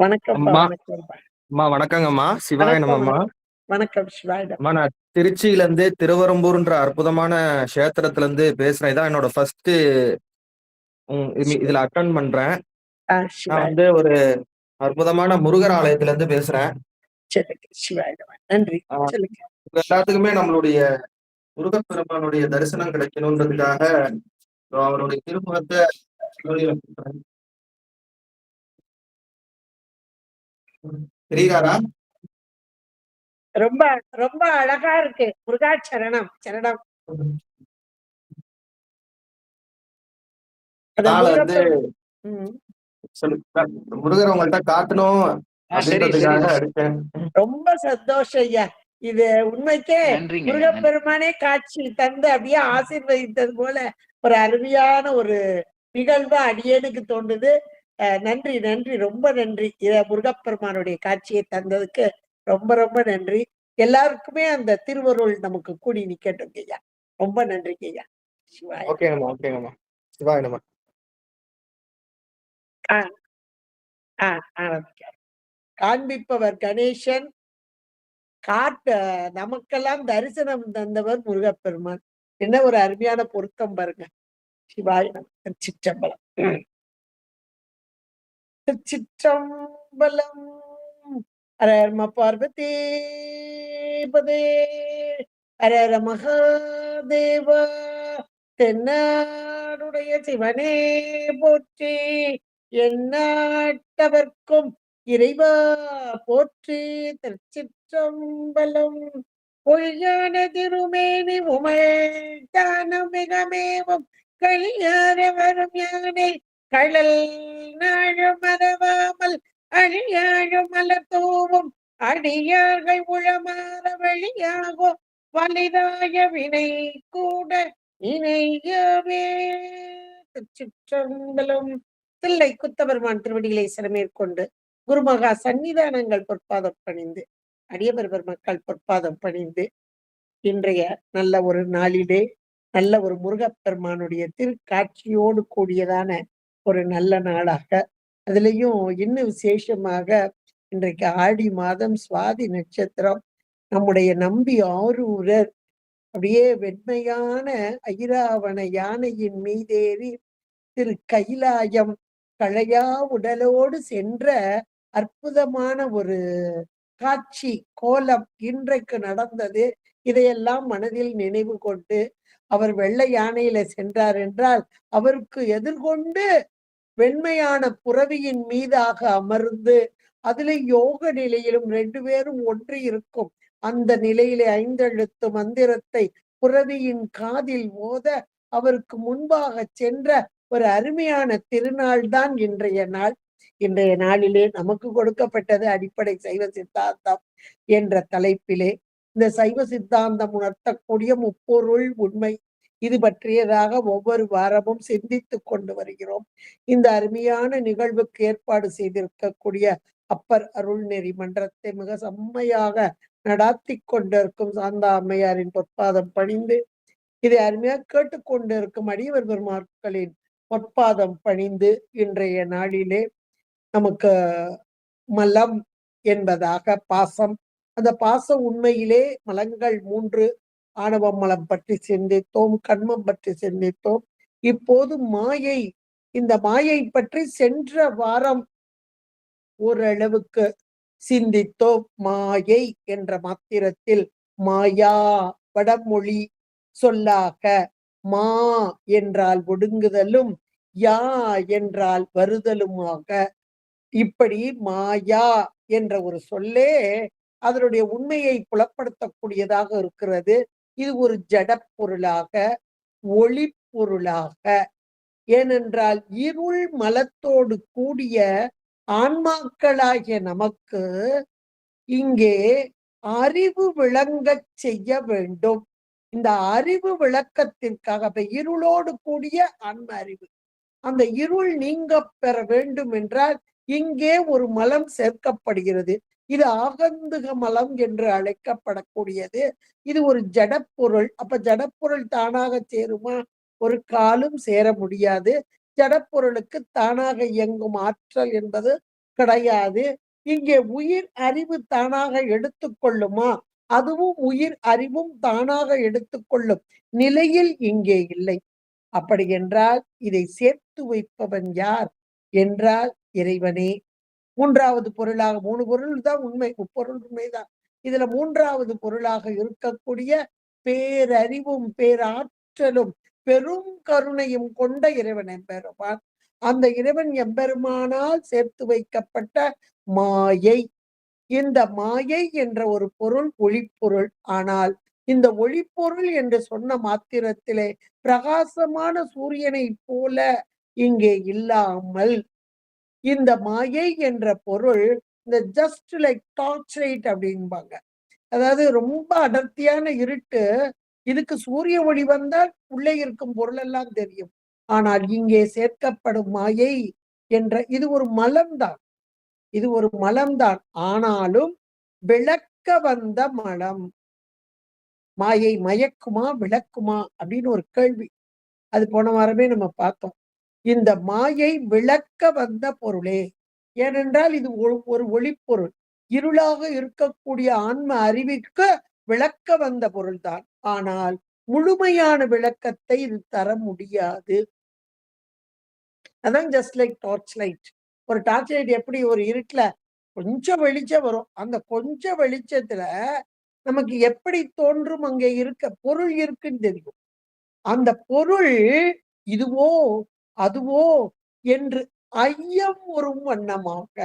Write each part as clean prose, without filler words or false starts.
வணக்கம்ப்பா, அம்மா வணக்கம்ப்பா. அம்மா வணக்கங்கம்மா. சிவாய வணக்கம், நமம்மா. வணக்கம். வணக்கம் சிவாயிடம். அம்மா நான் திருச்சியில இருந்து திருவெறும்பூர்ன்ற அற்புதமான க்ஷேத்திரத்துல இருந்து பேசுறேன். இதான் என்னோட ஃபர்ஸ்ட் சிவ இதுல அட்டெண்ட் பண்றேன். நான் சிவாயிடம். வந்து ஒரு அற்புதமான முருகர் ஆலயத்துல இருந்து பேசுறேன். சொல்லுங்க சிவாயிடம். நன்றி. ஆஹ் சொல்லுங்க. உங்க எல்லாத்துக்குமே நம்மளுடைய முருகப்பெருமானுடைய தரிசனம் கிடைக்கணுன்றதுக்காக அவருடைய திருமுகத்தை தெரியுறாரா? ரொம்ப ரொம்ப அழகா இருக்கு. முருகா சரணம், சரணம். அந்த அதனால வந்து முருகப்பெரும் ம். முருகர் உங்கள்ட்ட காட்டணும் சரி, சரி. அப்படின்றதுக்காக அடிச்சேன். ரொம்ப சந்தோஷம் ஐயா. இது உண்மைக்கே நன்றிங்க ஐயா. நன்றி. முருகப்பெருமானே காட்சி தந்து அப்படியே ஆசீர்வதித்தது போல ஒரு அருமையான ஒரு நிகழ்வா அடியேனுக்கு தோன்றுது. நன்றி, நன்றி. ரொம்ப நன்றி. முருகப்பெருமானுடைய காட்சியை தந்ததுக்கு ரொம்ப ரொம்ப நன்றி. எல்லாருக்குமே அந்த திருவருள் நமக்கு கூடி நிக்கட்டும் ஐயா. ரொம்ப நன்றிங்க ஐயா. சிவாய நமः. ஓகேங்கம்மா, ஓகேங்கம்மா. சிவாய நம. ஆ, ஆ, ஆரம்பிக்கலாம். காண்பிப்பவர் கணேசன், நமக்கெல்லாம் தரிசனம் தந்தவர் முருகப்பெருமான். என்ன ஒரு அருமையான பொருத்தம் பாருங்க. சிவாய நமः. திருச்சிற்றம்பலம். திருச்சிற்றம்பலம். ஹர நம பார்வதி பதே. ஹர ஹர மகாதேவா. தென்னாடுடைய சிவனே போற்றி. எந்நாட்டவர்க்கும் இறைவா போற்றி. திருச்சிற்றம்பலம். பொய்யான திருமேனி உமைத்தான மிகமேவும் கழியார வரும் யானை கழல் நாழும் மறவாமல் அழியாழும் மலர் தூவும் அடியார்கள் உளமாற வழியாகோ வலிதாய வினை கூட இணையவே. திருச்சிற்றம்பலம். தில்லை குத்தபெருமான் திருவடிகளை சிறமேற்கொண்டு குருமகா சன்னிதானங்கள் பொற்பாதம் பணிந்து அடியவர்வர் மக்கள் பொற்பாதம் பணிந்து இன்றைய நல்ல ஒரு நாளிலே நல்ல ஒரு முருகப்பெருமானுடைய திருக்காட்சியோடு கூடியதான ஒரு நல்ல நாளாக, அதுலயும் இன்னும் விசேஷமாக இன்றைக்கு ஆடி மாதம் சுவாதி நட்சத்திரம். நம்முடைய நம்பி ஆரூரர் அப்படியே வெண்மையான ஐராவண யானையின் மீதேறி திரு கைலாயம் கழையா உடலோடு சென்ற அற்புதமான ஒரு காட்சி கோலம் இன்றைக்கு நடந்தது. இதையெல்லாம் மனதில் நினைவு கொண்டு அவர் வெள்ளை யானையில சென்றார் என்றால் அவருக்கு எதிர்கொண்டு வெண்மையான புறவியின் மீதாக அமர்ந்து அதுல யோக நிலையிலும் 2 பேரும் ஒன்று இருக்கும் அந்த நிலையிலே 5 எழுத்து மந்திரத்தை புறவியின் காதில் ஓத அவருக்கு முன்பாக சென்ற ஒரு அருமையான திருநாள் தான் இன்றைய நாள். இன்றைய நாளிலே நமக்கு கொடுக்கப்பட்டது அடிப்படை சைவ சித்தாந்தம் என்ற தலைப்பிலே இந்த சைவ சித்தாந்தம் உணர்த்தக்கூடிய முப்பொருள் உண்மை இது பற்றியதாக ஒவ்வொரு வாரமும் சிந்தித்துக் கொண்டு வருகிறோம். இந்த அருமையான நிகழ்வுக்கு ஏற்பாடு செய்திருக்கக்கூடிய அப்பர் அருள்நெறி மன்றத்தை மிக செம்மையாக நடாத்தி கொண்டிருக்கும் சாந்தா அம்மையாரின் பொற்பாதம் பணிந்து இதை அருமையாக கேட்டுக்கொண்டிருக்கும் அடியவர் பெருமாட்களின் பொற்பாதம் பணிந்து இன்றைய நாளிலே நமக்கு மலம் என்பதாக பாசம், அந்த பாச உண்மையிலே மலங்கள் 3 ஆணவ மலம் பற்றி சிந்தித்தோம், கண்மம் பற்றி சிந்தித்தோம். இப்போது மாயை, இந்த மாயை பற்றி சென்ற வாரம் ஓரளவுக்கு சிந்தித்தோம். மாயை என்ற மாத்திரத்தில் மாயா வடமொழி சொல்லாக மா என்றால் ஒடுங்குதலும் யா என்றால் வருதலுமாக இப்படி மாயா என்ற ஒரு சொல்லே அதனுடைய உண்மையை புலப்படுத்தக்கூடியதாக இருக்கிறது. இது ஒரு ஜட பொருளாக ஒளி பொருளாக, ஏனென்றால் இருள் மலத்தோடு கூடிய ஆன்மாக்களாகிய நமக்கு இங்கே அறிவு விளங்கச் செய்ய வேண்டும். இந்த அறிவு விளக்கத்திற்காக இருளோடு கூடிய ஆன்ம அறிவு, அந்த இருள் நீங்க பெற வேண்டும் என்றால் இங்கே ஒரு மலம் சேர்க்கப்படுகிறது. இது ஆகந்துக மலம் என்று அழைக்கப்படக்கூடியது. இது ஒரு ஜடப்பொருள். அப்ப ஜடப்பொருள் தானாக சேருமா? ஒரு காலும் சேர முடியாது. ஜடப்பொருளுக்கு தானாக இயங்கும் ஆற்றல் என்பது கிடையாது. இங்கே உயிர் அறிவு தானாக எடுத்துக்கொள்ளுமா? அதுவும் உயிர் அறிவும் தானாக எடுத்துக்கொள்ளும் நிலையில் இங்கே இல்லை. அப்படி என்றால் இதை சேர்த்து வைப்பவன் யார் என்றால் இறைவனே. மூன்றாவது பொருளாக 3 பொருள் தான் உண்மை, முப்பொருள் உண்மைதான். இதுல 3வது பொருளாக இருக்கக்கூடிய பேரறிவும் பேராற்றலும் பெரும் கருணையும் கொண்ட இறைவன் எம்பெருமான். அந்த இறைவன் எம்பெருமானால் சேர்த்து வைக்கப்பட்ட மாயை. இந்த மாயை என்ற ஒரு பொருள் ஒளிப்பொருள். ஆனால் இந்த ஒளிப்பொருள் என்று சொன்ன மாத்திரத்திலே பிரகாசமான சூரியனை போல இங்கே இல்லாமல் இந்த மாயை என்ற பொருள் இந்த ஜஸ்ட் லைக் டார்ச் லைட் அப்படின்பாங்க. அதாவது ரொம்ப அடர்த்தியான இருட்டு, இதுக்கு சூரிய ஒளி வந்தால் உள்ளே இருக்கும் பொருள் எல்லாம் தெரியும். ஆனால் இங்கே சேர்க்கப்படும் மாயை என்ற இது ஒரு மலம்தான். இது ஒரு மலம்தான். ஆனாலும் விளக்க வந்த மலம். மாயை மயக்குமா விளக்குமா அப்படின்னு ஒரு கேள்வி. அது போன வாரமே நம்ம பார்த்தோம். இந்த மாயை விளக்க வந்த பொருளே. ஏனென்றால் இது ஒரு ஒளிப்பொருள். இருளாக இருக்கக்கூடிய ஆன்ம அறிவிற்கு விளக்க வந்த பொருள்தான். ஆனால் முழுமையான விளக்கத்தை இது தர முடியாது. அதான் ஜஸ்ட் லைக் டார்ச் லைட். ஒரு டார்ச் லைட் எப்படி ஒரு இருட்டுல கொஞ்சம் வெளிச்சம் வரும். அந்த கொஞ்சம் வெளிச்சத்துல நமக்கு எப்படி தோன்றும் அங்கே இருக்க பொருள் இருக்குன்னு தெரியும். அந்த பொருள் இதுவோ அதுவோ என்று ஐயம் ஒரு வண்ணமாக.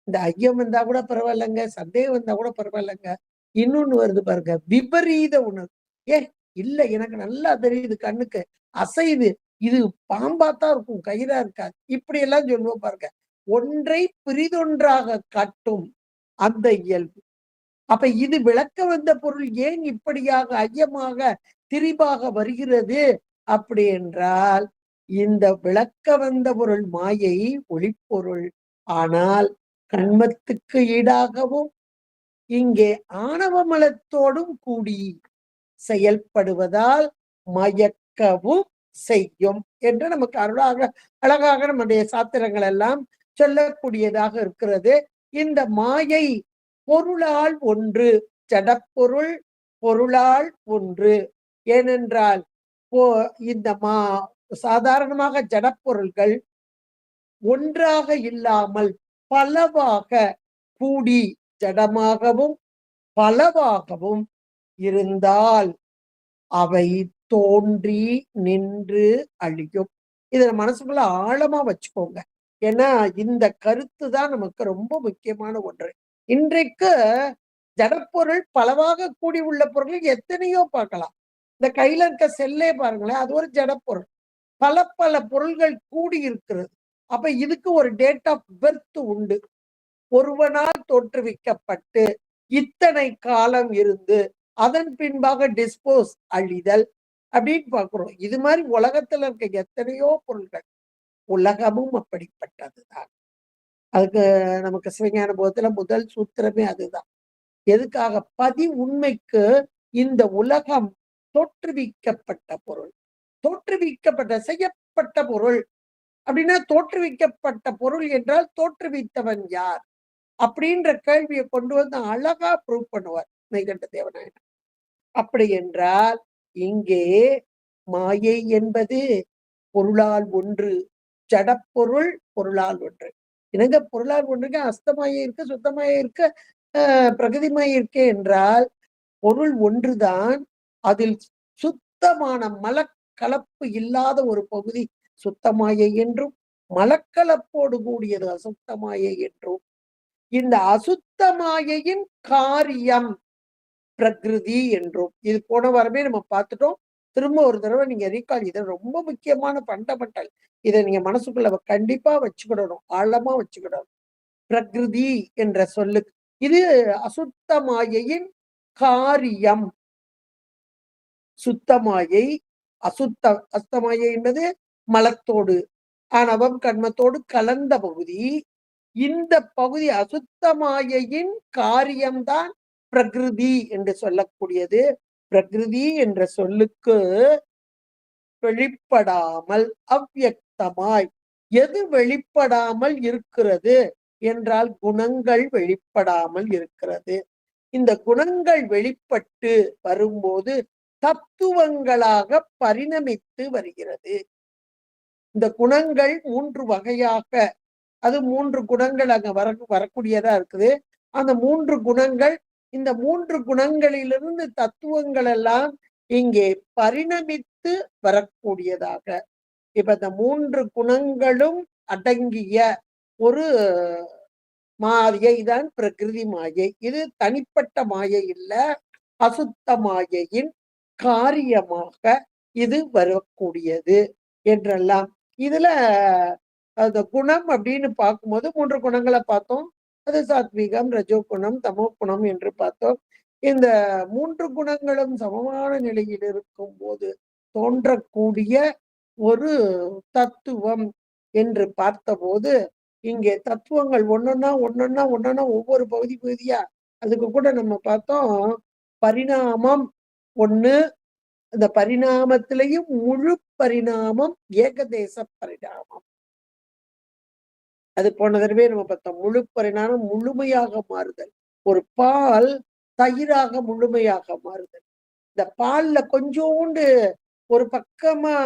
இந்த ஐயம் வந்தா கூட பரவாயில்லைங்க, சந்தேகம் வந்தா கூட பரவாயில்லைங்க. இன்னொன்னு வருது பாருங்க, விபரீத உணர்வு. ஏ இல்ல எனக்கு நல்லா தெரியுது, கண்ணுக்கு அசையுது, இது பாம்பாத்தான் இருக்கும், கயிறா இருக்காது, இப்படி எல்லாம் சொல்லுவோம் பாருங்க. ஒன்றை பிரிதொன்றாக காட்டும் அந்த இயல்பு. அப்ப இது விளக்க வந்த பொருள் ஏன் இப்படியாக ஐயமாக திரிபாக வருகிறது அப்படி என்றால், இந்த விளக்க வந்த பொருள் மாயை ஒளிப்பொருள். ஆனால் கண்மத்துக்கு ஈடாகவும் இங்கே ஆணவ மலத்தோடும் கூடி செயல்படுவதால் மயக்கவும் செய்யும் என்று நமக்கு அழகாக நம்முடைய சாத்திரங்கள் எல்லாம் சொல்லக்கூடியதாக இருக்கிறது. இந்த மாயை பொருளால் ஒன்று, ஜடப்பொருள் பொருளால் ஒன்று. ஏனென்றால் இந்த சாதாரணமாக ஜடப்பொருள்கள் ஒன்றாக இல்லாமல் பலவாக கூடி ஜடமாகவும் பலவாகவும் இருந்தால் அவை தோன்றி நின்று அழியும். இத மனசுக்குள்ள ஆழமா வச்சுக்கோங்க. ஏன்னா இந்த கருத்து தான் நமக்கு ரொம்ப முக்கியமான ஒன்று. இன்றைக்கு ஜடப்பொருள் பலவாக கூடி உள்ள பொருள் எத்தனையோ பார்க்கலாம். இந்த கையில இருக்க செல்லே பாருங்களேன், அது ஒரு ஜடப்பொருள். பல பல பொருள்கள் கூடி இருக்கிறது. அப்ப இதுக்கு ஒரு டேட் ஆஃப் பர்த் உண்டு. ஒருவனால் தோற்றுவிக்கப்பட்டு இத்தனை காலம் இருந்து அதன் பின்பாக டிஸ்போஸ் அழிதல் அப்படின்னு பார்க்கிறோம். இது மாதிரி உலகத்துல இருக்க எத்தனையோ பொருள்கள், உலகமும் அப்படிப்பட்டதுதான். அதுக்கு நமக்கு சிவஞான போதத்துல முதல் சூத்திரமே அதுதான். எதுக்காக? பதி உண்மைக்கு இந்த உலகம் தோற்றுவிக்கப்பட்ட பொருள், தோற்றுவிக்கப்பட்ட செய்யப்பட்ட பொருள். அப்படின்னா தோற்றுவிக்கப்பட்ட பொருள் என்றால் தோற்றுவித்தவன் யார் அப்படின்ற கேள்வியை கொண்டு வந்து அழகா ப்ரூவ் பண்ணுவார் மெய்கண்ட தேவநாயனார். அப்படி என்றால் இங்கே மாயை என்பது பொருளால் ஒன்று, ஜடப்பொருள் பொருளால் ஒன்று. என்னங்க பொருளால் ஒன்றுங்க? அஸ்தமாயே இருக்கு, சுத்தமாயே இருக்கு, பிரகதிமாயே இருக்கு என்றால் பொருள் ஒன்றுதான். அதில் சுத்தமான மலக்கலப்பு இல்லாத ஒரு பகுதி சுத்தமாயை என்றும், மலக்கலப்போடு கூடியது அசுத்தமாயை என்றும். இந்த அசுத்தமாயையின் காரியம் பிரகிருதி என்றும். இது போன வாரமே நம்ம பார்த்துட்டோம். திரும்ப ஒரு தடவை நீங்க ரீகால். இது ரொம்ப முக்கியமான ஃபண்டமெண்டல். இதை நீங்க மனசுக்குள்ள கண்டிப்பா வச்சுக்கிடணும், ஆழமா வச்சுக்கிடணும். பிரகிருதி என்ற சொல்லுக்கு இது அசுத்தமாயையின் காரியம். சுத்தமாயை அஸ்தமாயை என்பது மலத்தோடு ஆணவம் கண்மத்தோடு கலந்த பகுதி. இந்த பகுதி அசுத்தமாயையின் காரியம்தான் பிரகிருதி என்று சொல்லக்கூடியது. பிரகிருதி என்ற சொல்லுக்கு வெளிப்படாமல் அவ்யக்தமாய் எது வெளிப்படாமல் இருக்கிறது என்றால் குணங்கள் வெளிப்படாமல் இருக்கிறது. இந்த குணங்கள் வெளிப்பட்டு வரும்போது தத்துவங்களாக பரிணமித்து வருகிறது. இந்த குணங்கள் 3 வகையாக, அது 3 குணங்கள் அங்க வரக்கூடியதா இருக்குது. அந்த 3 குணங்கள், இந்த 3 குணங்களிலிருந்து தத்துவங்கள் எல்லாம் இங்கே பரிணமித்து வரக்கூடியதாக. இப்ப இந்த 3 குணங்களும் அடங்கிய ஒரு மாயை தான் பிரகிருதி மாயை. இது தனிப்பட்ட மாயை இல்ல, அசுத்த மாயையின் காரியமாக இது வரக்கூடியது என்றெல்லாம். இதுல அந்த குணம் அப்படின்னு பார்க்கும்போது 3 குணங்களை பார்த்தோம். அது சாத்வீகம், ரஜோ குணம், தமோ குணம் என்று பார்த்தோம். இந்த 3 குணங்களும் சமமான நிலையில் இருக்கும் போது தோன்றக்கூடிய ஒரு தத்துவம் என்று பார்த்தபோது, இங்கே தத்துவங்கள் ஒன்னொன்னா ஒவ்வொரு பகுதியா, அதுக்கு கூட நம்ம பார்த்தோம் பரிணாமம் ஒண்ணு. இந்த பரிணாமத்திலையும் முழு பரிணாமம் ஏகதேச பரிணாமம். அது போன தடவை நம்ம பார்த்தோம். முழு பரிணாமம் முழுமையாக மாறுதல். ஒரு பால் தயிராக முழுமையாக மாறுதல். இந்த பால்ல கொஞ்சோண்டு ஒரு பக்கமா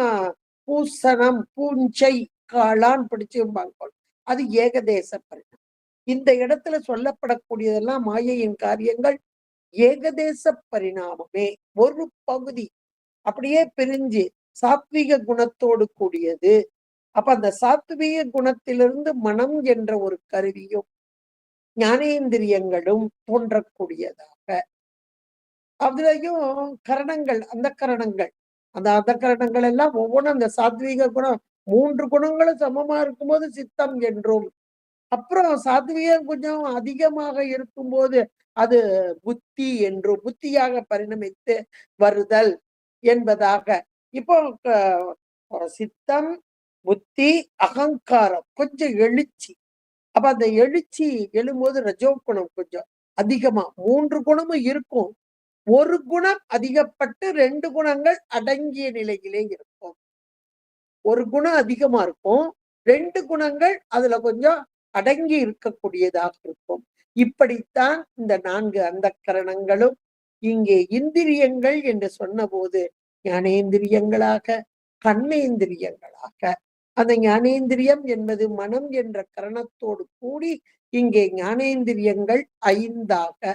பூசணம், பூஞ்சை, காளான் பிடிச்சும்பாங்க. அது ஏகதேச பரிணாமம். இந்த இடத்துல சொல்லப்படக்கூடியதெல்லாம் மாயையின் காரியங்கள் ஏகதேச பரிணாமமே. ஒரு பகுதி அப்படியே பிரிஞ்சு சாத்விக குணத்தோடு கூடியது. அப்ப அந்த சாத்விக குணத்திலிருந்து மனம் என்ற ஒரு கருவியும் ஞானேந்திரியங்களும் தோன்றக்கூடியதாக. அதுலயும் கரணங்கள், அந்த கரணங்கள், அந்த கரணங்கள் எல்லாம் ஒவ்வொன்றும் அந்த சாத்வீக குணம் 3 குணங்களும் சமமா இருக்கும்போது சித்தம் என்றும், அப்புறம் சாத்வீகம் கொஞ்சம் அதிகமாக இருக்கும்போது அது புத்தி என்றும், புத்தியாக பரிணமித்து வருதல் என்பதாக. இப்போ சித்தம், புத்தி, அகங்காரம் கொஞ்சம் எழுச்சி. அப்ப அந்த எழுச்சி எழும்போது ரஜோ குணம் கொஞ்சம் அதிகமா, 3 குணமும் இருக்கும். ஒரு குணம் அதிகப்பட்டு 2 குணங்கள் அடங்கிய நிலையிலே இருக்கும். ஒரு குணம் அதிகமா இருக்கும், 2 குணங்கள் அதுல கொஞ்சம் அடங்கி இருக்கக்கூடியதாக இருக்கும். இப்படித்தான் இந்த 4 அந்த கரணங்களும் இங்கே இந்திரியங்கள் என்று சொன்ன போது ஞானேந்திரியங்களாக, கர்மேந்திரியங்களாக, அந்த ஞானேந்திரியம் என்பது மனம் என்ற கரணத்தோடு கூடி இங்கே ஞானேந்திரியங்கள் 5ஆக,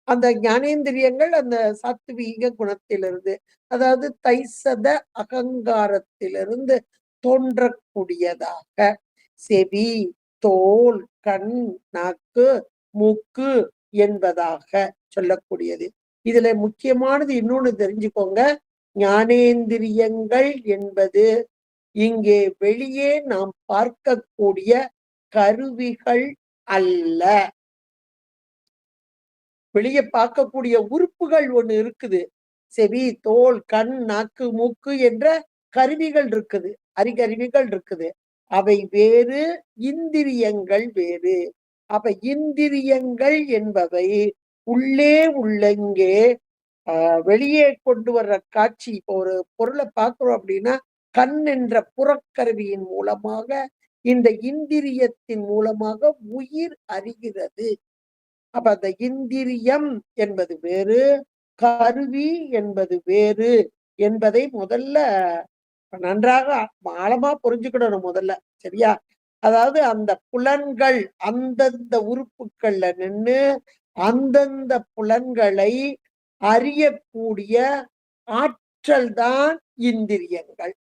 அந்த ஞானேந்திரியங்கள் அந்த சாத்வீக குணத்திலிருந்து, அதாவது தைசத அகங்காரத்திலிருந்து தோன்றக்கூடியதாக செவி, தோல், கண், நாக்கு, மூக்கு என்பதாக சொல்லக்கூடியது. இதுல முக்கியமானது இன்னொன்னு தெரிஞ்சுக்கோங்க. ஞானேந்திரியங்கள் என்பது இங்கே வெளியே நாம் பார்க்கக்கூடிய கருவிகள் அல்ல. வெளியே பார்க்கக்கூடிய உறுப்புகள் ஒண்ணு இருக்குது. செவி, தோல், கண், நாக்கு, மூக்கு என்ற கருவிகள் இருக்குது, அறிகருவிகள் இருக்குது. அவை வேறு, இந்திரியங்கள் வேறு. அப்ப இந்திரியங்கள் என்பவை உள்ளே உள்ளங்கே வெளியே கொண்டு வர்ற காட்சி. இப்போ ஒரு பொருளை பார்க்கிறோம் அப்படின்னா கண் என்ற புறக்கருவியின் மூலமாக, இந்த இந்திரியத்தின் மூலமாக உயிர் அறிகிறது. அப்ப அந்த இந்திரியம் என்பது வேறு, கருவி என்பது வேறு என்பதை முதல்ல நன்றாக ஆழமா புரிஞ்சுக்கிடணும் முதல்ல, சரியா? அதாவது அந்த புலன்கள் அந்தந்த உறுப்புகள்ல நின்று அந்தந்த புலன்களை அறியக்கூடிய ஆற்றல் தான் இந்திரியங்கள்,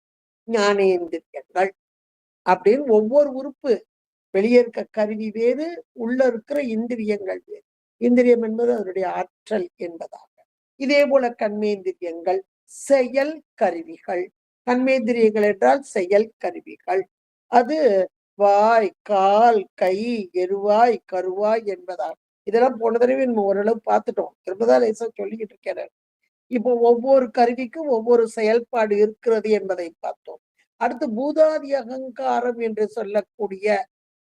ஞானேந்திரியங்கள் அப்படின்னு. ஒவ்வொரு உறுப்பு, வெளியே இருக்க கருவி வேறு, உள்ள இருக்கிற இந்திரியங்கள் வேறு. இந்திரியம் என்பது அதனுடைய ஆற்றல் என்பதாக. இதே போல கர்மேந்திரியங்கள் செயல் கருவிகள். கர்மேந்திரியங்கள் என்றால் செயல் கருவிகள். அது வாய், கால், கை, எருவாய், கருவாய் என்பதாக. இதெல்லாம் போன தடவை நம்ம ஓரளவு பார்த்துட்டோம். திரும்பதான் லேசா சொல்லிக்கிட்டு இருக்கிறேன். இப்போ ஒவ்வொரு கருவிக்கும் ஒவ்வொரு செயல்பாடு இருக்கிறது என்பதை பார்த்தோம். அடுத்து பூதாதி அகங்காரம் என்று சொல்லக்கூடிய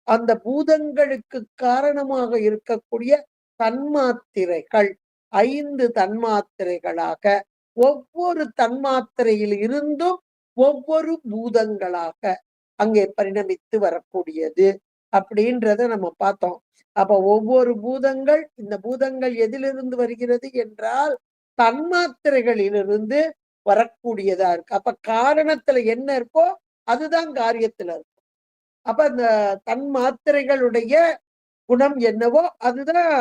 அந்த பூதங்களுக்கு காரணமாக இருக்கக்கூடிய தன்மாத்திரைகள் 5 தன்மாத்திரைகளாக, ஒவ்வொரு தன்மாத்திரையில் இருந்தும் ஒவ்வொரு பூதங்களாக, அங்கே பரிணமித்து வரக்கூடியது அப்படின்றத நம்ம பார்த்தோம். அப்ப ஒவ்வொரு பூதங்கள், இந்த பூதங்கள் எதிலிருந்து வருகிறது என்றால் தன்மாத்திரைகளிலிருந்து வரக்கூடியதா இருக்கு. அப்ப காரணத்துல என்ன இருக்கோ அதுதான் காரியத்துல இருக்கும். அப்ப அந்த தன்மாத்திரைகளுடைய குணம் என்னவோ அதுதான்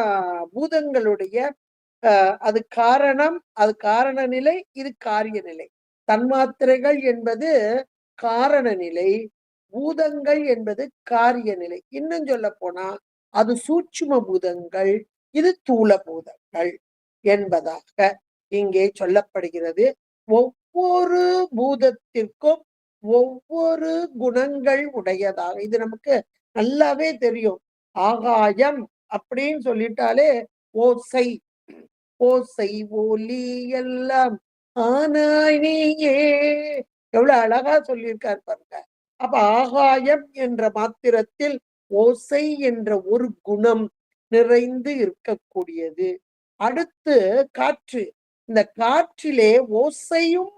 பூதங்களுடைய அது காரணம், அது காரண நிலை, இது காரிய நிலை. தன்மாத்திரைகள் என்பது காரண நிலை, பூதங்கள் என்பது காரிய நிலை. இன்னும் சொல்ல போனா அது சூட்சும பூதங்கள், இது தூல பூதங்கள் என்பதாக இங்கே சொல்லப்படுகிறது. ஒவ்வொரு பூதத்திற்கும் ஒவ்வொரு குணங்கள் உடையதாக, இது நமக்கு நல்லாவே தெரியும். ஆகாயம் அப்படின்னு சொல்லிட்டாலே ஓசை, ஓசை ஒலி எல்லாம் ஆனாய் நீயே, எவ்வளவு அழகா சொல்லியிருக்கார் பாருங்க. அப்ப ஆகாயம் என்ற மாத்திரத்தில் ஓசை என்ற ஒரு குணம் நிறைந்து இருக்கக்கூடியது. அடுத்து காற்று, இந்த காற்றிலே ஓசையும்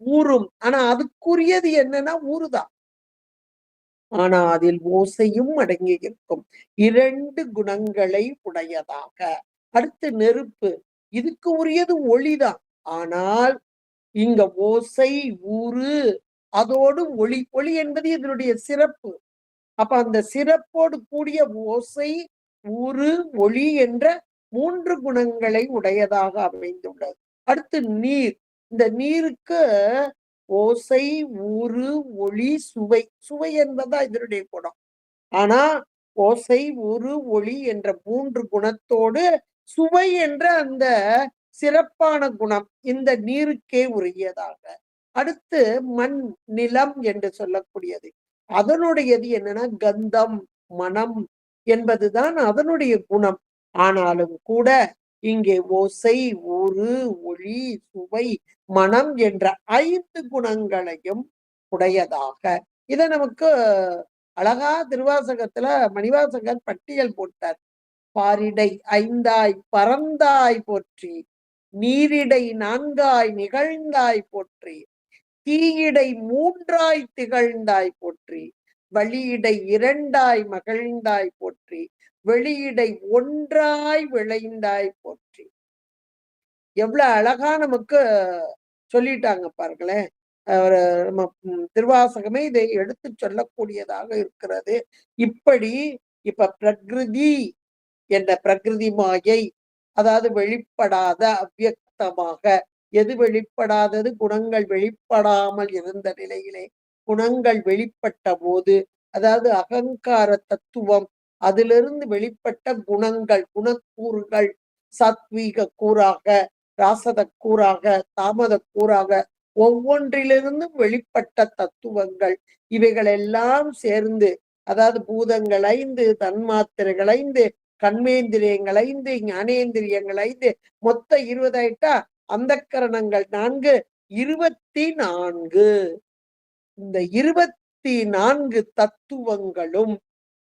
ஊரும், ஆனா அதுக்குரியது என்னன்னா ஊறுதான், ஆனா அதில் ஓசையும் அடங்கி இருக்கும். 2 குணங்களை உடையதாக. அடுத்து நெருப்பு, இதுக்கு உரியது ஒளிதான், ஆனால் இங்க ஓசை ஊறு அதோடு ஒளி, ஒளி என்பது இதனுடைய சிறப்பு. அப்ப அந்த சிறப்போடு கூடிய ஓசை ஊறு ஒளி என்ற 3 குணங்களை உடையதாக அமைந்துள்ளது. அடுத்து நீர், இந்த நீருக்கு ஓசை ஊறு ஒளி சுவை, சுவை என்பதா இதனுடைய குணம். ஆனா ஓசை ஊறு ஒளி என்ற 3 குணத்தோடு சுவை என்ற அந்த சிறப்பான குணம் இந்த நீருக்கே உரியதாக. அடுத்து மண், நிலம் என்று சொல்லக்கூடியது, அதனுடையது என்னன்னா கந்தம், மனம் என்பதுதான் அதனுடைய குணம். ஆனாலும் கூட இங்கே ஓசை ஊறு ஒளி சுவை மனம் என்ற 5 குணங்களையும் உடையதாக. இத நமக்கு அழகா திருவாசகத்துல மணிவாசகர் பட்டியல் போட்டார். பாரிடை 5ஆய் பறந்தாய் போற்றி, நீரிடை 4ஆய் நிகழ்ந்தாய் போற்றி, தீயிடை 3ஆய் திகழ்ந்தாய் போற்றி, வழியிடை 2ஆய் மகிழ்ந்தாய் போற்றி, வெளியிடை 1ஆய் விளைந்தாய் போற்றி. எவ்வளவு அழகா நமக்கு சொல்லிட்டாங்க பாருங்களேன். நம்ம திருவாசகமே இதை எடுத்து சொல்லக்கூடியதாக இருக்கிறது. இப்படி இப்ப பிரகிருதி என்ற பிரகிருதி மாயை, அதாவது வெளிப்படாத அவ்வியக்தமாக, எது வெளிப்படாதது? குணங்கள் வெளிப்படாமல் இருந்த நிலையிலே குணங்கள் வெளிப்பட்ட போது, அதாவது அகங்கார தத்துவம், அதிலிருந்து வெளிப்பட்ட குணங்கள், குணக்கூறுகள், சாத்வீக கூறாக, ராசத கூறாக, தாமத கூறாக, ஒவ்வொன்றிலிருந்தும் வெளிப்பட்ட தத்துவங்கள், இவைகள் எல்லாம் சேர்ந்து, அதாவது பூதங்கள் 5, தன்மாத்திரைகள் 5, கண்மேந்திரியங்கள் 5, ஞானேந்திரியங்கள் 5, மொத்த 20 ஆயிட்டா. அந்த கரணங்கள் 4, 24. இந்த 24 தத்துவங்களும்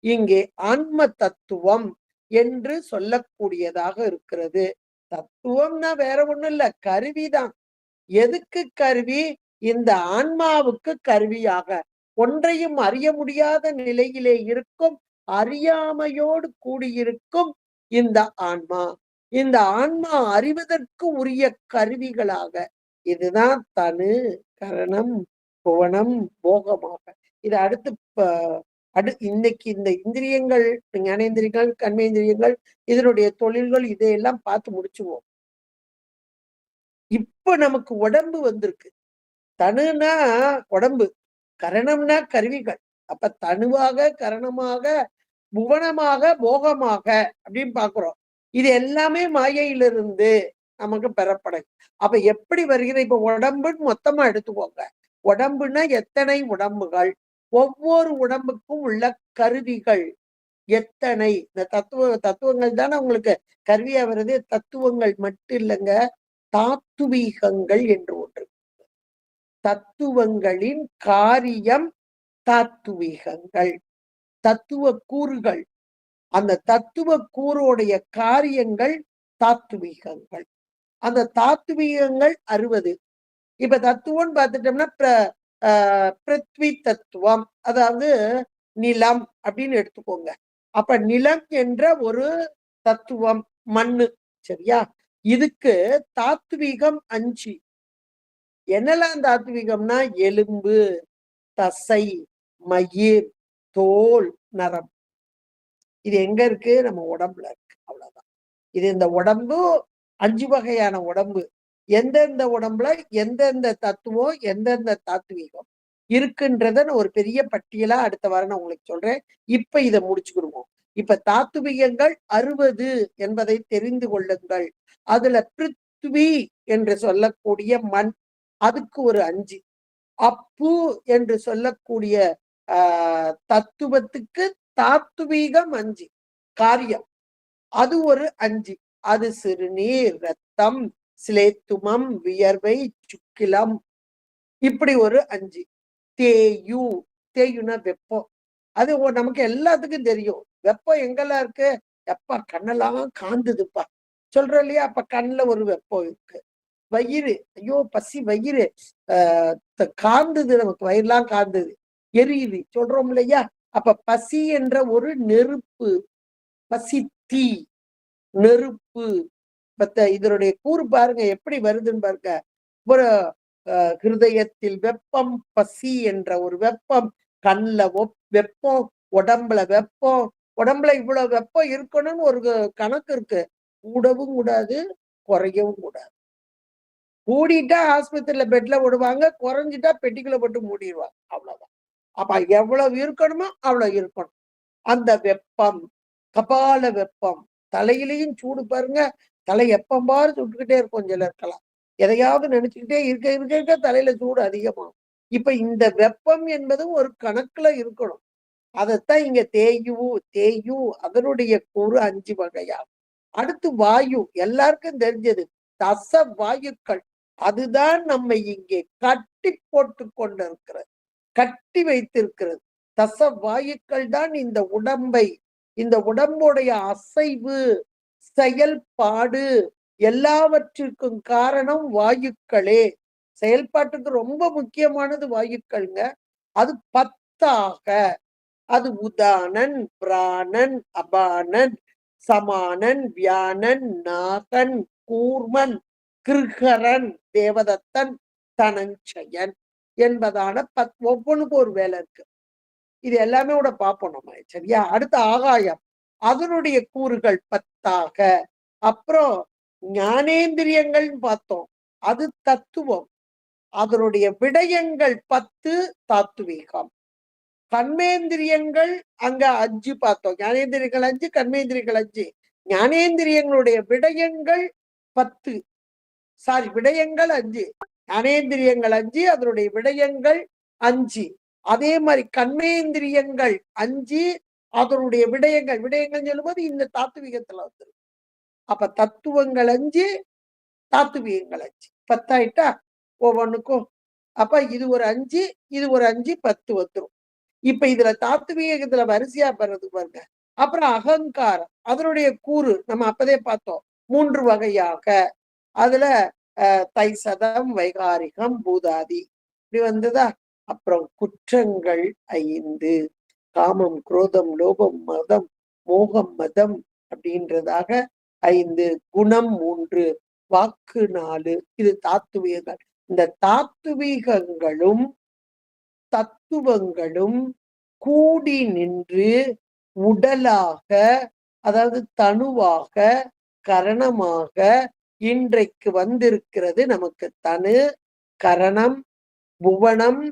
இங்கே ஆன்ம தத்துவம் என்று சொல்லக்கூடியதாக இருக்கிறது. தத்துவம்னா வேற ஒண்ணும் இல்ல, கருவிதான். எதுக்கு கருவி? இந்த ஆன்மாவுக்கு கருவியாக, ஒன்றையும் அறிய முடியாத நிலையிலே இருக்கும் அறியாமையோடு கூடியிருக்கும் இந்த ஆன்மா. இந்த ஆன்மா அறிவதற்கு உரிய கருவிகளாக, இதுதான் தனு கரணம் புவனம் போகமாக. இது அடுத்து இன்னைக்கு இந்த இந்திரியங்கள், ஞானேந்திரியங்கள், கண்மேந்திரியங்கள், இதனுடைய தொழில்கள், இதையெல்லாம் பார்த்து முடிச்சுவோம். இப்ப நமக்கு உடம்பு வந்திருக்கு. தனுனா உடம்பு, கரணம்னா கருவிகள். அப்ப தனுவாக, கரணமாக, புவனமாக, போகமாக அப்படின்னு பாக்குறோம். இது எல்லாமே மாயையிலிருந்து நமக்கு பெறப்படும். அப்ப எப்படி வருகிற? இப்ப உடம்புன்னு மொத்தமா எடுத்துக்கோங்க. உடம்புனா எத்தனை உடம்புகள், ஒவ்வொரு உடம்புக்கும் உள்ள கருவிகள் எத்தனை? இந்த தத்துவங்கள் தானே உங்களுக்கு கருவியா வருது. தத்துவங்கள் மட்டும் இல்லைங்க, தாத்துவீகங்கள் என்று ஒன்று. தத்துவங்களின் காரியம் தாத்துவீகங்கள், தத்துவ கூறுகள். அந்த தத்துவ கூறுடைய காரியங்கள் தாத்துவீகங்கள். அந்த தாத்துவீகங்கள் 60. இப்ப தத்துவம்னு பார்த்துட்டோம்னா பிருத்வி தத்துவம், அதாவது நிலம் அப்படின்னு எடுத்துக்கோங்க. அப்ப நிலம் என்ற ஒரு தத்துவம், மண்ணு. சரியா? இதுக்கு தாத்வீகம் 5. என்னெல்லாம் தாத்வீகம்னா எலும்பு, தசை, மயிர், தோல், நரம். இது எங்க இருக்கு? நம்ம உடம்புல இருக்கு. அவ்வளவுதான். இது இந்த உடம்பு 5 வகையான உடம்பு. எந்தெந்த உடம்புல எந்தெந்த தத்துவம், எந்தெந்த தாத்வீகம் இருக்குன்றத நான் ஒரு பெரிய பட்டியலா அடுத்த வாரம் நான் உங்களுக்கு சொல்றேன். இப்ப இதை முடிச்சுக்கிடுவோம். இப்ப தாத்வீகங்கள் 60 என்பதை தெரிந்து கொள்ளுங்கள். அதுல பிருத்வி என்று சொல்லக்கூடிய மண், அதுக்கு ஒரு 5. அப்பு என்று சொல்லக்கூடிய தத்துவத்துக்கு தாத்வீகம் 5, காரியம், அது ஒரு 5. அது சிறுநீர், ரத்தம், சிலேத்துமம், வியர்வை, சுக்கிலம், இப்படி ஒரு 5. தேயு, தேயுனா வெப்பம். அது நமக்கு எல்லாத்துக்கும் தெரியும். வெப்பம் எங்கெல்லாம் இருக்கு? எப்ப கண்ணெல்லாம் காந்துதுப்பா சொல்றோம் இல்லையா? அப்ப கண்ணுல ஒரு வெப்பம் இருக்கு. வயிறு, ஐயோ பசி, வயிறு காந்துது, நமக்கு வயிறுலாம் காந்துது, எரியுது சொல்றோம் இல்லையா? அப்ப பசி என்ற ஒரு நெருப்பு, பசி தீ, நெருப்பு. இதனுடைய கூறு பாருங்க எப்படி வருதுன்னு பாருங்க. ஒரு ஹிருதயத்தில் வெப்பம், பசி என்ற ஒரு வெப்பம், கண்ணுல வெப்பம், உடம்புல வெப்பம். உடம்புல இவ்வளவு வெப்பம் இருக்கணும்னு ஒரு கணக்கு இருக்கு. கூடவும் கூடாது, குறையவும் கூடாது. கூடிட்டா ஆஸ்பத்திரியில பெட்ல விடுவாங்க, குறைஞ்சிட்டா பெட்டிக்குள்ள போட்டு மூடிடுவாங்க. அவ்வளவுதான். அப்ப எவ்வளவு இருக்கணுமோ அவ்வளவு இருக்கணும். அந்த வெப்பம், கபால வெப்பம், தலையிலையும் சூடு பாருங்க. தலை எப்பம்பாரு சுட்டுக்கிட்டே இருக்கும். சிலருக்கலாம் எதையாவது நினைச்சுக்கிட்டே இருக்க இருக்க இருக்க தலையில சூடு அதிகமாகும். இப்ப இந்த வெப்பம் என்பது ஒரு கணக்குல இருக்கணும். அதைத்தான் இங்க தேயு அதனுடைய கூறு 5 வகையா. அடுத்து வாயு, எல்லாருக்கும் தெரிஞ்சது. தச வாயுக்கள், அதுதான் நம்ம இங்கே கட்டி போட்டு கொண்டிருக்கிறது, கட்டி வைத்திருக்கிறது. தச வாயுக்கள் தான் இந்த உடம்பை, இந்த உடம்புடைய அசைவு, செயல்பாடு எல்லாவற்றிற்கும் காரணம் வாயுக்களே. செயல்பாட்டுக்கு ரொம்ப முக்கியமானது வாயுக்கள்ங்க. அது 10ஆக, அது உதானன், பிராணன், அபானன், சமானன், வியானன், நாகன், கூர்மன், கிருகரன், தேவதத்தன், தனஞ்சயன் என்பதான ஒவ்வொன்றுக்கு ஒரு வேலை இருக்கு. இது எல்லாமே கூட பார்ப்போம் நம்ம. சரியா? அடுத்த ஆகாயம், அதனுடைய கூறுகள் 10ஆக. அப்புறம் ஞானேந்திரியங்கள்னு பார்த்தோம், அது தத்துவம், அதனுடைய விடயங்கள் 10 தாத்துவீகம். கர்மேந்திரியங்கள் அங்க 5 பார்த்தோம். ஞானேந்திரியங்கள் 5, கர்மேந்திரியங்கள் 5. ஞானேந்திரியங்களுடைய விடயங்கள் 10, விடயங்கள் 5, ஞானேந்திரியங்கள் 5, அதனுடைய விடயங்கள் 5. அதே மாதிரி கர்மேந்திரியங்கள் 5, அதனுடைய விடயங்கள் சொல்லும்போது இந்த தாத்துவீகத்துல வந்துடும். அப்ப தத்துவங்கள் 5, தாத்துவீகங்கள் 5, 10 ஆயிட்டா ஒவ்வொன்றுக்கும். அப்ப இது ஒரு 5, இது ஒரு 5, 10 வந்துடும். இப்ப இதுல தாத்துவீகத்துல வரிசையா பெறது பாருங்க. அப்புறம் அகங்காரம், அதனுடைய கூறு நம்ம அப்பதே பார்த்தோம், 3 வகையாக. அதுல தைசதம், வைகாரிகம், பூதாதி, இப்படி வந்ததா. அப்புறம் குற்றங்கள் 5, காமம், குரோதம், லோபம், மதம், மோகம், மதம் அப்படின்றதாக 5, குணம் 3, வாக்கு 4. இது தாத்துவீகங்கள். இந்த தாத்துவீகங்களும் தத்துவங்களும் கூடி நின்று உடலாக, அதாவது தனுவாக, கரணமாக இன்றைக்கு வந்திருக்கிறது. நமக்கு தனு, கரணம், புவனம்,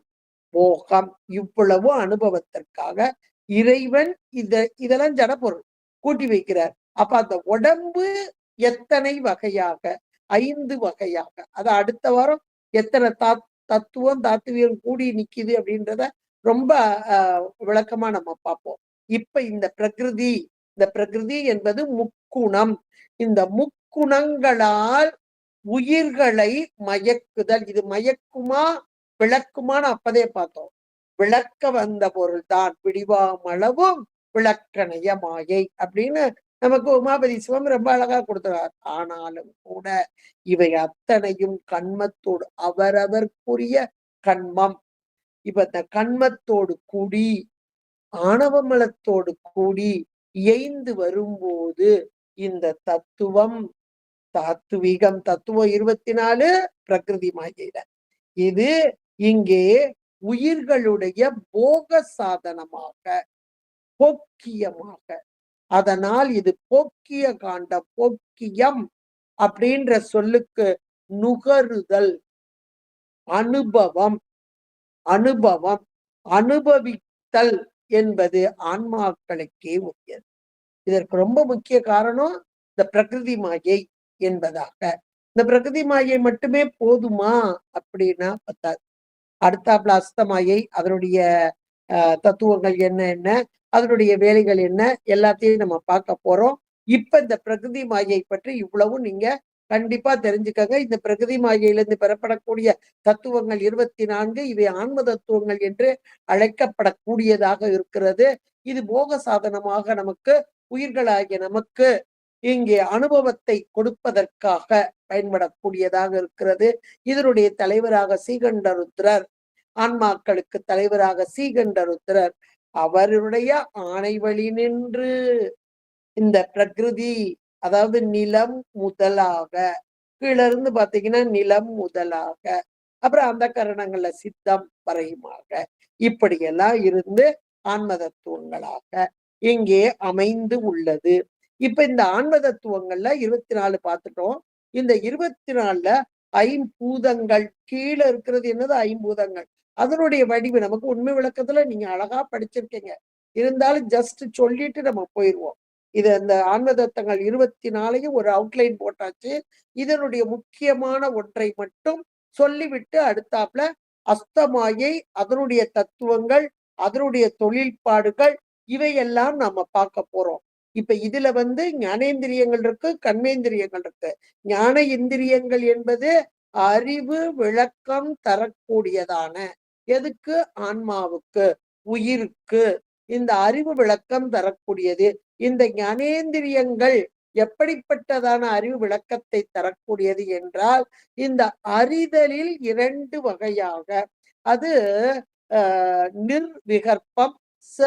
போகம், இவ்வளவு அனுபவத்திற்காக இறைவன் இதெல்லாம் ஜடப்பொருள் கூட்டி வைக்கிறார். அப்ப அந்த உடம்பு எத்தனை வகையாக? 5 வகையாக. அது அடுத்த வாரம் எத்தனை தத்துவம், தாத்துவியம் கூடி நிக்குது அப்படின்றத ரொம்ப விளக்கமா நம்ம பார்ப்போம். இப்ப இந்த பிரகிருதி என்பது முக்குணம். இந்த முக்குணங்களால் உயிர்களை மயக்குதல். இது மயக்குமா விளக்குமான்னு அப்பதே பார்த்தோம். விளக்க வந்த பொருள் தான் விடிவாமளவும் விளக்கணைய மாயை அப்படின்னு நமக்கு உமாபதி சிவம் ரொம்ப அழகா கொடுத்துறார். ஆனாலும் கூட இவை அத்தனையும் கண்மத்தோடு அவரவர்க்குரிய கண்மம். இப்ப இந்த கண்மத்தோடு கூடி ஆணவமலத்தோடு கூடி இயைந்து வரும்போது இந்த தத்துவம் தாத்துவீகம் தத்துவம் 24 பிரகிருதி மாயையில இது இங்கே உயிர்களுடைய போக சாதனமாக போக்கியமாக, அதனால் இது போக்கிய காண்டம். போக்கியம் அப்படின்ற சொல்லுக்கு நுகருதல், அனுபவம், அனுபவம், அனுபவித்தல் என்பது ஆன்மாக்களுக்கே உரியது. இதற்கு ரொம்ப முக்கிய காரணம் இந்த பிரகிருதி மாயை என்பதாக. இந்த பிரகிருதி மாயை மட்டுமே போதுமா அப்படின்னா பத்தாது. அடுத்தாப்புல அஸ்தமாயை, அதனுடைய தத்துவங்கள் என்ன என்ன, அதனுடைய வேலைகள் என்ன, எல்லாத்தையும் நம்ம பார்க்க போறோம். இப்ப இந்த பிரகிருதி மாயை பற்றி இவ்வளவும் நீங்க கண்டிப்பா தெரிஞ்சுக்கங்க. இந்த பிரகிருதி மாயையிலிருந்து பெறப்படக்கூடிய தத்துவங்கள் 24 இவை ஆன்ம தத்துவங்கள் என்று அழைக்கப்படக்கூடியதாக இருக்கிறது. இது போக சாதனமாக நமக்கு உயிர்களாகிய நமக்கு இங்கே அனுபவத்தை கொடுப்பதற்காக பயன்படக்கூடியதாக இருக்கிறது. இதனுடைய தலைவராக சீகண்டருத்ரர், ஆன்மாக்களுக்கு தலைவராக சீகண்டருத்ரர் அவருடைய ஆணை வழி நின்று இந்த பிரகிருதி, அதாவது நிலம் முதலாக, கீழ இருந்து பாத்தீங்கன்னா நிலம் முதலாக, அப்புறம் அந்த கரணங்கள்ல சித்தம் வரையுமாக இப்படியெல்லாம் இருந்து ஆன்ம தத்துவங்களாக இங்கே அமைந்து உள்ளது. இப்ப இந்த ஆன்ம தத்துவங்கள்ல 24 பார்த்துட்டோம். இந்த 24ல ஐம்பூதங்கள் கீழே இருக்கிறது என்னது ஐம்பூதங்கள், அதனுடைய வடிவு நமக்கு உண்மை விளக்கத்துல நீங்க அழகா படிச்சிருக்கீங்க. இருந்தாலும் ஜஸ்ட் சொல்லிட்டு நம்ம போயிடுவோம். இது அந்த ஆன்ம தத்துவங்கள் 24 ஒரு அவுட்லைன் போட்டாச்சு. இதனுடைய முக்கியமான ஒன்றை மட்டும் சொல்லிவிட்டு அடுத்தாப்புல அஸ்தமாயை, அதனுடைய தத்துவங்கள், அதனுடைய தொழில்பாடுகள் இவையெல்லாம் நாம பார்க்க போறோம். இப்ப இதுல ஞானேந்திரியங்கள் இருக்கு, கர்மேந்திரியங்கள் இருக்கு. ஞான இந்திரியங்கள் என்பது அறிவு விளக்கம் தரக்கூடியதான, எதுக்கு? ஆன்மாவுக்கு, உயிருக்கு இந்த அறிவு விளக்கம் தரக்கூடியது. இந்த ஞானேந்திரியங்கள் எப்படிப்பட்டதான அறிவு விளக்கத்தை தரக்கூடியது என்றால், இந்த அறிதலில் 2 வகையாக, அது நிர்விகற்பம், ச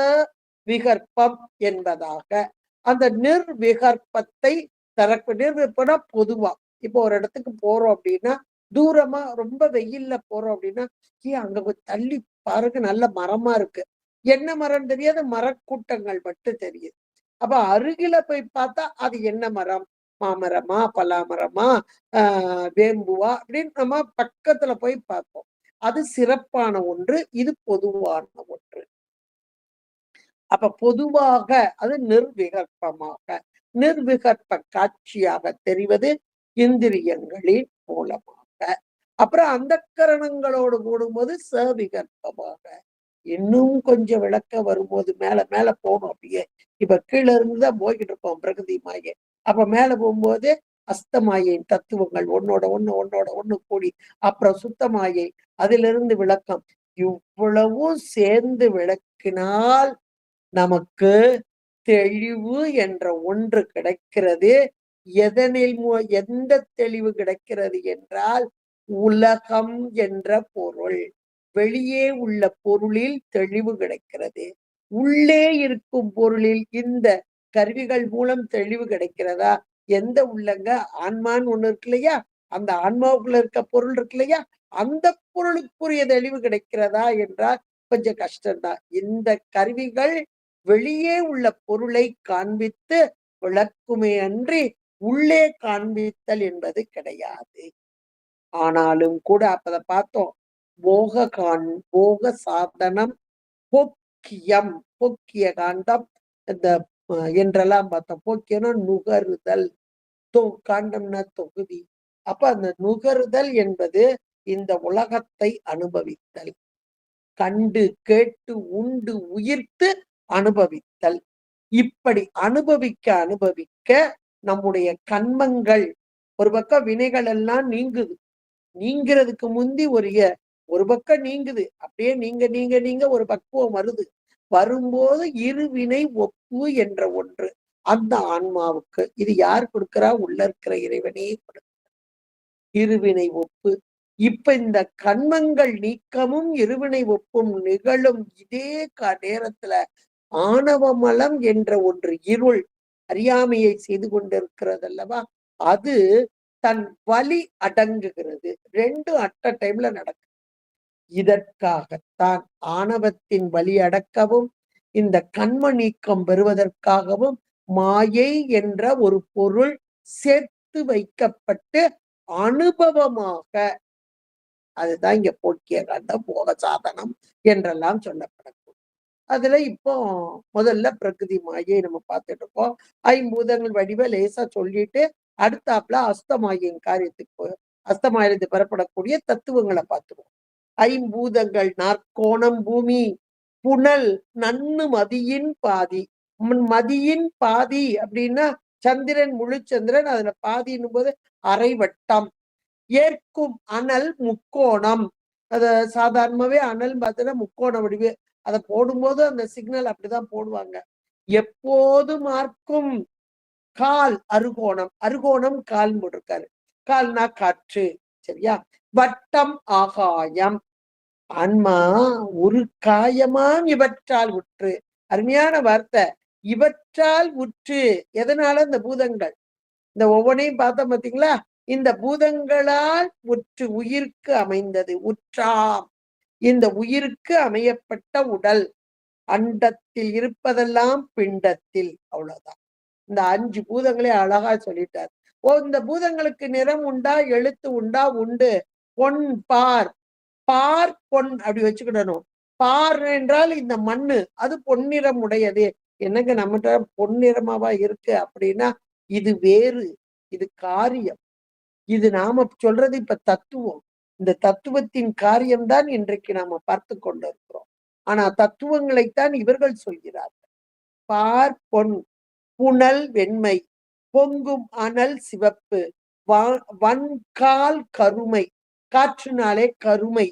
விகற்பம் என்பதாக. அந்த நிர்விகற்பத்தை நிர்விகற்பம்னா பொதுவா, இப்போ ஒரு இடத்துக்கு போறோம் அப்படின்னா, தூரமா ரொம்ப வெயில்ல போறோம் அப்படின்னா, அங்க கொஞ்சம் தள்ளி பாருங்க நல்ல மரமா இருக்கு, என்ன மரம் தெரியாது, மரக்கூட்டங்கள் மட்டும் தெரியுது. அப்ப அருகில போய் பார்த்தா அது என்ன மரம், மாமரமா பலாமரமா வேம்புவா அப்படின்னு நம்ம பக்கத்துல போய் பார்ப்போம். அது சிறப்பான ஒன்று, இது பொதுவான ஒன்று. அப்ப பொதுவாக அது நிர்விகற்பமாக, நிர்விகற்ப காட்சியாக தெரிவது இந்திரியங்களின் மூலமாக. அப்புறம் அந்த கரணங்களோடு கூடும்போது சவிகற்பமாக. இன்னும் கொஞ்சம் விளக்க வரும்போது மேல மேல போகணும். அப்படியே இப்ப கீழே இருந்துதான் போய்கிட்டு இருக்கோம் பிரகிருதி மாயை. அப்ப மேல போகும்போது அஸ்தமாயின் தத்துவங்கள் ஒன்னோட ஒண்ணு கூடி, அப்புறம் சுத்தமாயை, அதிலிருந்து விளக்கம். இவ்வளவும் சேர்ந்து விளக்கினால் நமக்கு தெளிவு என்ற ஒன்று கிடைக்கிறது. எதனில் எந்த தெளிவு கிடைக்கிறது என்றால், உலகம் என்ற பொருள், வெளியே உள்ள பொருளில் தெளிவு கிடைக்கிறது. உள்ளே இருக்கும் பொருளில் இந்த கருவிகள் மூலம் தெளிவு கிடைக்கிறதா? எந்த உள்ளங்க? ஆன்மான்னு ஒண்ணு இருக்கு இல்லையா, அந்த ஆன்மாவுக்குள்ள இருக்க பொருள் இருக்கு இல்லையா, அந்த பொருளுக்குரிய தெளிவு கிடைக்கிறதா என்றால் கொஞ்சம் கஷ்டம்தான். இந்த கருவிகள் வெளியே உள்ள பொருளை காண்பித்து விளக்குமே அன்றி உள்ளே காண்பித்தல் என்பது கிடையாது. ஆனாலும் கூட அப்பத பார்த்தோம், போக சாதனம், போக்கியம், போக்கிய காண்டம் இந்த என்றெல்லாம் பார்த்தோம். போக்கியம்னா நுகருதல், காண்டம்னா தொகுதி. அப்ப அந்த நுகருதல் என்பது இந்த உலகத்தை அனுபவித்தல், கண்டு கேட்டு உண்டு உயிர்த்து அனுபவித்தல். இப்படி அனுபவிக்க நம்முடைய கண்மங்கள் ஒரு பக்கம் வினைகள் எல்லாம் நீங்குது. நீங்கிறதுக்கு முந்தி ஒரு பக்கம் நீங்குது. அப்படியே நீங்க ஒரு பக்குவம் வருது. வரும்போது இருவினை ஒப்பு என்ற ஒன்று அந்த ஆன்மாவுக்கு. இது யார் கொடுக்கிறா? உள்ள இருக்கிற இறைவனே கொடுக்கிறார். இருவினை ஒப்பு. இப்ப இந்த கண்மங்கள் நீக்கமும் இருவினை ஒப்பும் நிகழும் இதே நேரத்துல ஆணவமலம் என்ற ஒன்று இருள் அறியாமையை செய்து கொண்டிருக்கிறது அல்லவா, அது தன் வலி அடங்குகிறது. ரெண்டும் அட்ட டைம்ல நடக்கும். இதற்காகத்தான் ஆணவத்தின் வலி அடக்கவும் இந்த கண்ம நீக்கம் பெறுவதற்காகவும் மாயை என்ற ஒரு பொருள் சேர்த்து வைக்கப்பட்டு அனுபவமாக, அதுதான் இங்க போக்கிய கண்டம் போக சாதனம் என்றெல்லாம் சொல்லப்படும். அதுல இப்போ முதல்ல பிரகிருதி மாயை நம்ம பார்த்துட்டு இருக்கோம். ஐம்பூதங்கள் வடிவ லேசா சொல்லிட்டு அடுத்தாப்புல அஸ்தமாயின் காரியத்துக்கு அஸ்தமாயிரத்து பெறப்படக்கூடிய தத்துவங்களை பார்த்துருவோம். ஐம்பூதங்கள் நாற்கோணம் பூமி புனல் நன்னு மதியின் பாதி. மதியின் பாதி அப்படின்னா சந்திரன் முழு சந்திரன், அதுல பாதின்னும் போது அரை வட்டம். ஏற்கும் அனல் முக்கோணம். அத சாதாரணமாவே அனல் பார்த்தீங்கன்னா முக்கோண வடிவு. அதை போடும்போது அந்த சிக்னல் அப்படிதான் போடுவாங்க. எப்போதும் மார்க்கும் கால் அருகோணம். அருகோணம் கால் போட்டிருக்காரு. கால்னா காற்று, சரியா? வட்டம் ஆகாயம். ஆன்மா ஒரு காயமாம் இவற்றால் உற்று. அருமையான வார்த்தை. இவற்றால் உற்று. எதனால? இந்த பூதங்கள். இந்த ஒவ்வொன்றையும் பார்த்தோம் பார்த்தீங்களா? இந்த பூதங்களால் உற்று உயிர்க்கு அமைந்தது. உற்றாம் இந்த உயிருக்கு அமையப்பட்ட உடல். அண்டத்தில் இருப்பதெல்லாம் பிண்டத்தில். அவ்வளவுதான். இந்த 5 பூதங்களே அழகா சொல்லிட்டார். இந்த பூதங்களுக்கு நிறம் உண்டா, எழுத்து உண்டா? உண்டு. பொன் பார், பார் பொன் அப்படி வச்சுக்கிடணும். பார் என்றால் இந்த மண்ணு, அது பொன்னிறம் உடையது. என்னங்க நம்மகிட்ட பொன்னிறமாவா இருக்கு அப்படின்னா, இது வேறு, இது காரியம். இது நாம சொல்றது இப்ப தத்துவம். இந்த தத்துவத்தின் காரியம்தான் இன்றைக்கு நாம பார்த்து கொண்டிருக்கிறோம். ஆனா தத்துவங்களைத்தான் இவர்கள் சொல்கிறார்கள். பார் பொன், புனல் வெண்மை, பொங்கும் அனல் சிவப்பு, வன்கால் கருமை, காற்றுனாலே கருமை,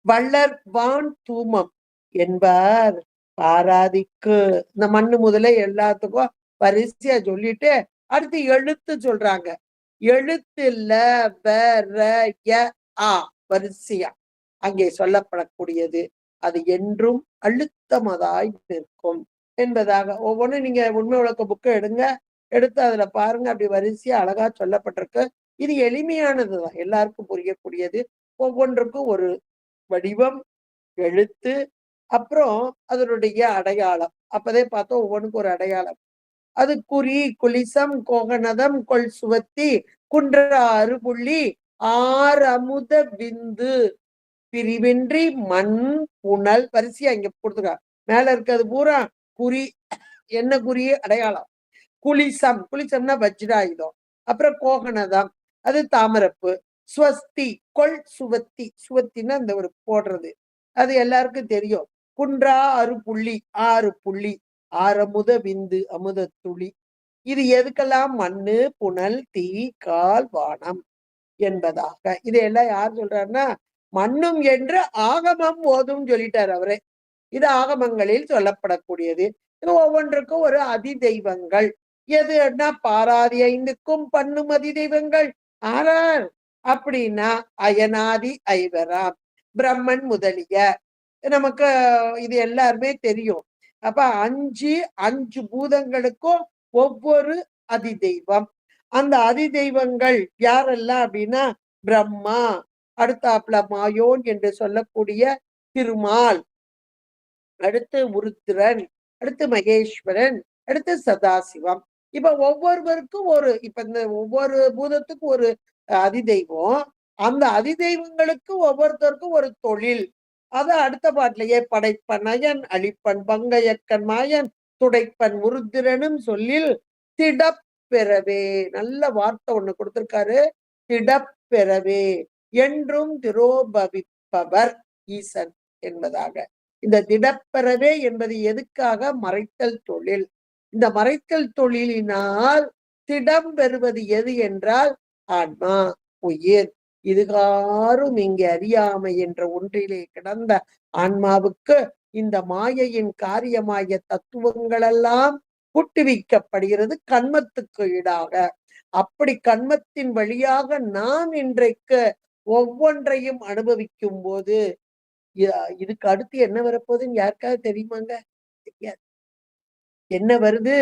வள்ளர் வான் தூமம் என்பார் பாராதிக்கு. இந்த மண்ணு முதல்ல எல்லாத்துக்கும் வரிசையா சொல்லிட்டு அடுத்து எழுத்து சொல்றாங்க. எழுத்து ல வ ர ய ஆ வரிசையா அங்கே சொல்லப்படக்கூடியது. அது என்றும் அழுத்தமதாய் நிற்கும் என்பதாக. ஒவ்வொன்றும் நீங்க உண்மை விளக்க புக்கை எடுங்க, எடுத்து அதுல பாருங்க. அப்படி வரிசையா அழகா சொல்லப்பட்டிருக்கு. இது எளிமையானதுதான், எல்லாருக்கும் புரியக்கூடியது. ஒவ்வொன்றுக்கும் ஒரு வடிவம், எழுத்து, அப்புறம் அதனுடைய அடையாளம். அப்பதே பார்த்தோம் ஒவ்வொன்றுக்கும் ஒரு அடையாளம். அது குறி, குலிசம், கோகனதம், கொள் சுவத்தி, குன்றா அறுபுள்ளி, ஆறு அமுத விந்து, பிரிவின்றி மண் புனல். வரிசையா இங்க கொடுத்துருக்காங்க. மேல இருக்கிறது பூரா குறி. என்ன குறி? அடையாளம். குலிசம், குலிசம்னா வஜ்ராயுதம். அப்புறம் கோகனதம், அது தாமரப்பு. ஸ்வஸ்தி, கொள் சுவத்தி, சுவத்தின்னா இந்த ஒரு போடுறது, அது எல்லாருக்கும் தெரியும். குன்றா அறுபுள்ளி, 6 புள்ளி, ஆரமுத விந்து, அமுத துளி. இது எதுக்கெல்லாம்? மண்ணு, புனல், தீ, கால், வானம் என்பதாக. இதையெல்லாம் யார் சொல்றாருன்னா, மண்ணும் என்று ஆகமம் ஓதும் சொல்லிட்டார் அவரே. இது ஆகமங்களில் சொல்லப்படக்கூடியது. இது ஒவ்வொன்றுக்கும் ஒரு அதி தெய்வங்கள். எதுன்னா பாராதி 5க்கும் பண்ணும் அதி தெய்வங்கள் ஆறார் அப்படின்னா அயனாதி ஐவராம், பிரம்மன் முதலிய நமக்கு இது எல்லாருமே தெரியும். அப்ப 5 பூதங்களுக்கும் ஒவ்வொரு அதி தெய்வம். அந்த அதி தெய்வங்கள் யாரெல்லாம் அப்படின்னா பிரம்மா, அடுத்தாப்புல மாயோன் என்று சொல்லக்கூடிய திருமால், அடுத்து உருத்திரன், அடுத்து மகேஸ்வரன், அடுத்து சதாசிவம். இப்ப ஒவ்வொருவருக்கும் ஒரு, இப்ப இந்த ஒவ்வொரு பூதத்துக்கும் ஒரு அதிதெய்வம். அந்த அதிதெய்வங்களுக்கு ஒவ்வொருத்தருக்கும் ஒரு தொழில். அது அடுத்த பாட்டிலேயே படைப்பன் அயன், அழிப்பன் பங்கையக்கன் மாயன், துடைப்பன் உருத்திரனும் சொல்லில் திடப்பெறவே. நல்ல வார்த்தை ஒண்ணு கொடுத்திருக்காரு. திடப்பெறவே என்றும் திரோபவிப்பவர் ஈசன் என்பதாக. இந்த திடப்பெறவே என்பது எதுக்காக? மறைத்தல் தொழில். இந்த மறைத்தல் தொழிலினால் திடம் பெறுவது எது என்றால் ஆன்மா, உயிர். இதுகாரும் இங்கே அறியாமை என்ற ஒன்றிலே கிடந்த ஆன்மாவுக்கு இந்த மாயையின் காரியமாய தத்துவங்களெல்லாம் புட்டுவிக்கப்படுகிறது கண்மத்துக்கு ஈடாக. அப்படி கண்மத்தின் வழியாக நாம் இன்றைக்கு ஒவ்வொன்றையும் அனுபவிக்கும் போது இதுக்கு அடுத்து என்ன வரப்போகுதுன்னு யாருக்காவது தெரியுமாங்க? தெரியாது. என்ன வருது?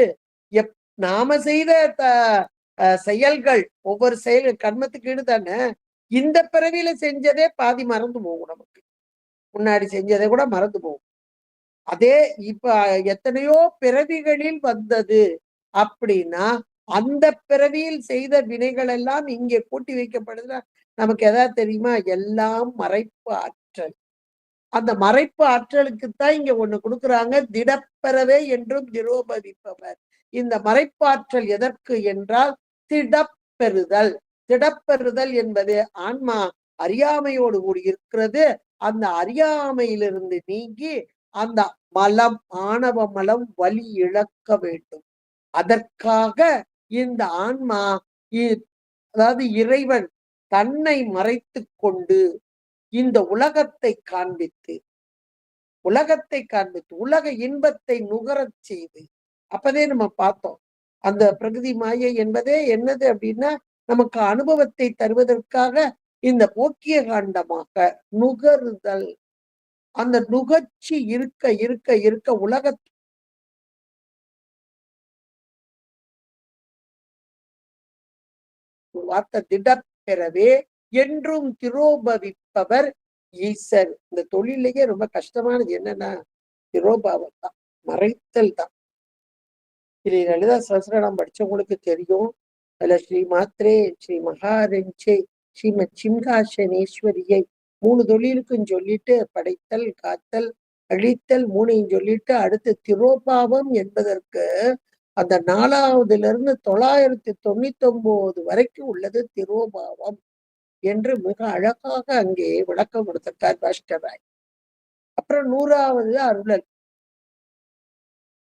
நாம செய்த செயல்கள், ஒவ்வொரு செயல் கர்மத்துக்கு ஈடு தானே. இந்த பிறவியில செஞ்சதே பாதி மறந்து போகும் நமக்கு. முன்னாடி செஞ்சதை கூட மறந்து போகும். அதே இப்ப எத்தனையோ பிறவிகளில் வந்தது அப்படின்னா, அந்த பிறவியில் செய்த வினைகள் எல்லாம் இங்கே கூட்டி வைக்கப்படுதுன்னா நமக்கு எதாவது தெரியுமா? எல்லாம் மறைப்பு ஆற்றல். அந்த மறைப்பு ஆற்றலுக்குத்தான் இங்க ஒண்ணு கொடுக்குறாங்க, திடப்பெறவே என்றும் திரோபவிப்பவர். இந்த மறைப்பாற்றல் எதற்கு என்றால் திடப்பெறுதல். திடப்பெறுதல் என்பது ஆன்மா அறியாமையோடு கூடி இருக்கிறது. அந்த அறியாமையிலிருந்து நீங்கி அந்த மலம், ஆணவ மலம் வலி இழக்க வேண்டும். அதற்காக இந்த ஆன்மா அதாவது இறைவன் தன்னை மறைத்து கொண்டு இந்த உலகத்தை காண்பித்து உலக இன்பத்தை நுகரச் செய்து, அப்பதே நம்ம பார்த்தோம். அந்த பிரகிருதி மாயை என்பதே என்னது அப்படின்னா, நமக்கு அனுபவத்தை தருவதற்காக இந்த போக்கிய காண்டமாக நுகருதல். அந்த நுகர்ச்சி இருக்க இருக்க இருக்க வார்த்தை திடப்பெறவே என்றும் திரோபவிப்பவர் ஈசர். இந்த தொழிலையே ரொம்ப கஷ்டமானது என்னன்னா திரோபாவம் தான், மறைத்தல் தான். இது லலிதா சஹஸ்ரநாமம் படிச்சவங்களுக்கு தெரியும். அதுல ஸ்ரீ மாத்ரே, ஸ்ரீ மகாரஞ்சே, ஸ்ரீமத் சிம்ஹாசனேஸ்வரியை 3 தொழிலுக்கும் சொல்லிட்டு படைத்தல், காத்தல், அழித்தல் 3ஐயும் சொல்லிட்டு அடுத்து திரோபாவம் என்பதற்கு அந்த 4வதுல இருந்து 999 வரைக்கும் உள்ளது திரோபாவம் என்று மிக அழகாக அங்கே விளக்கம் கொடுத்திருக்கார் பாஸ்கராய். அப்புறம் 100வது அருளல்.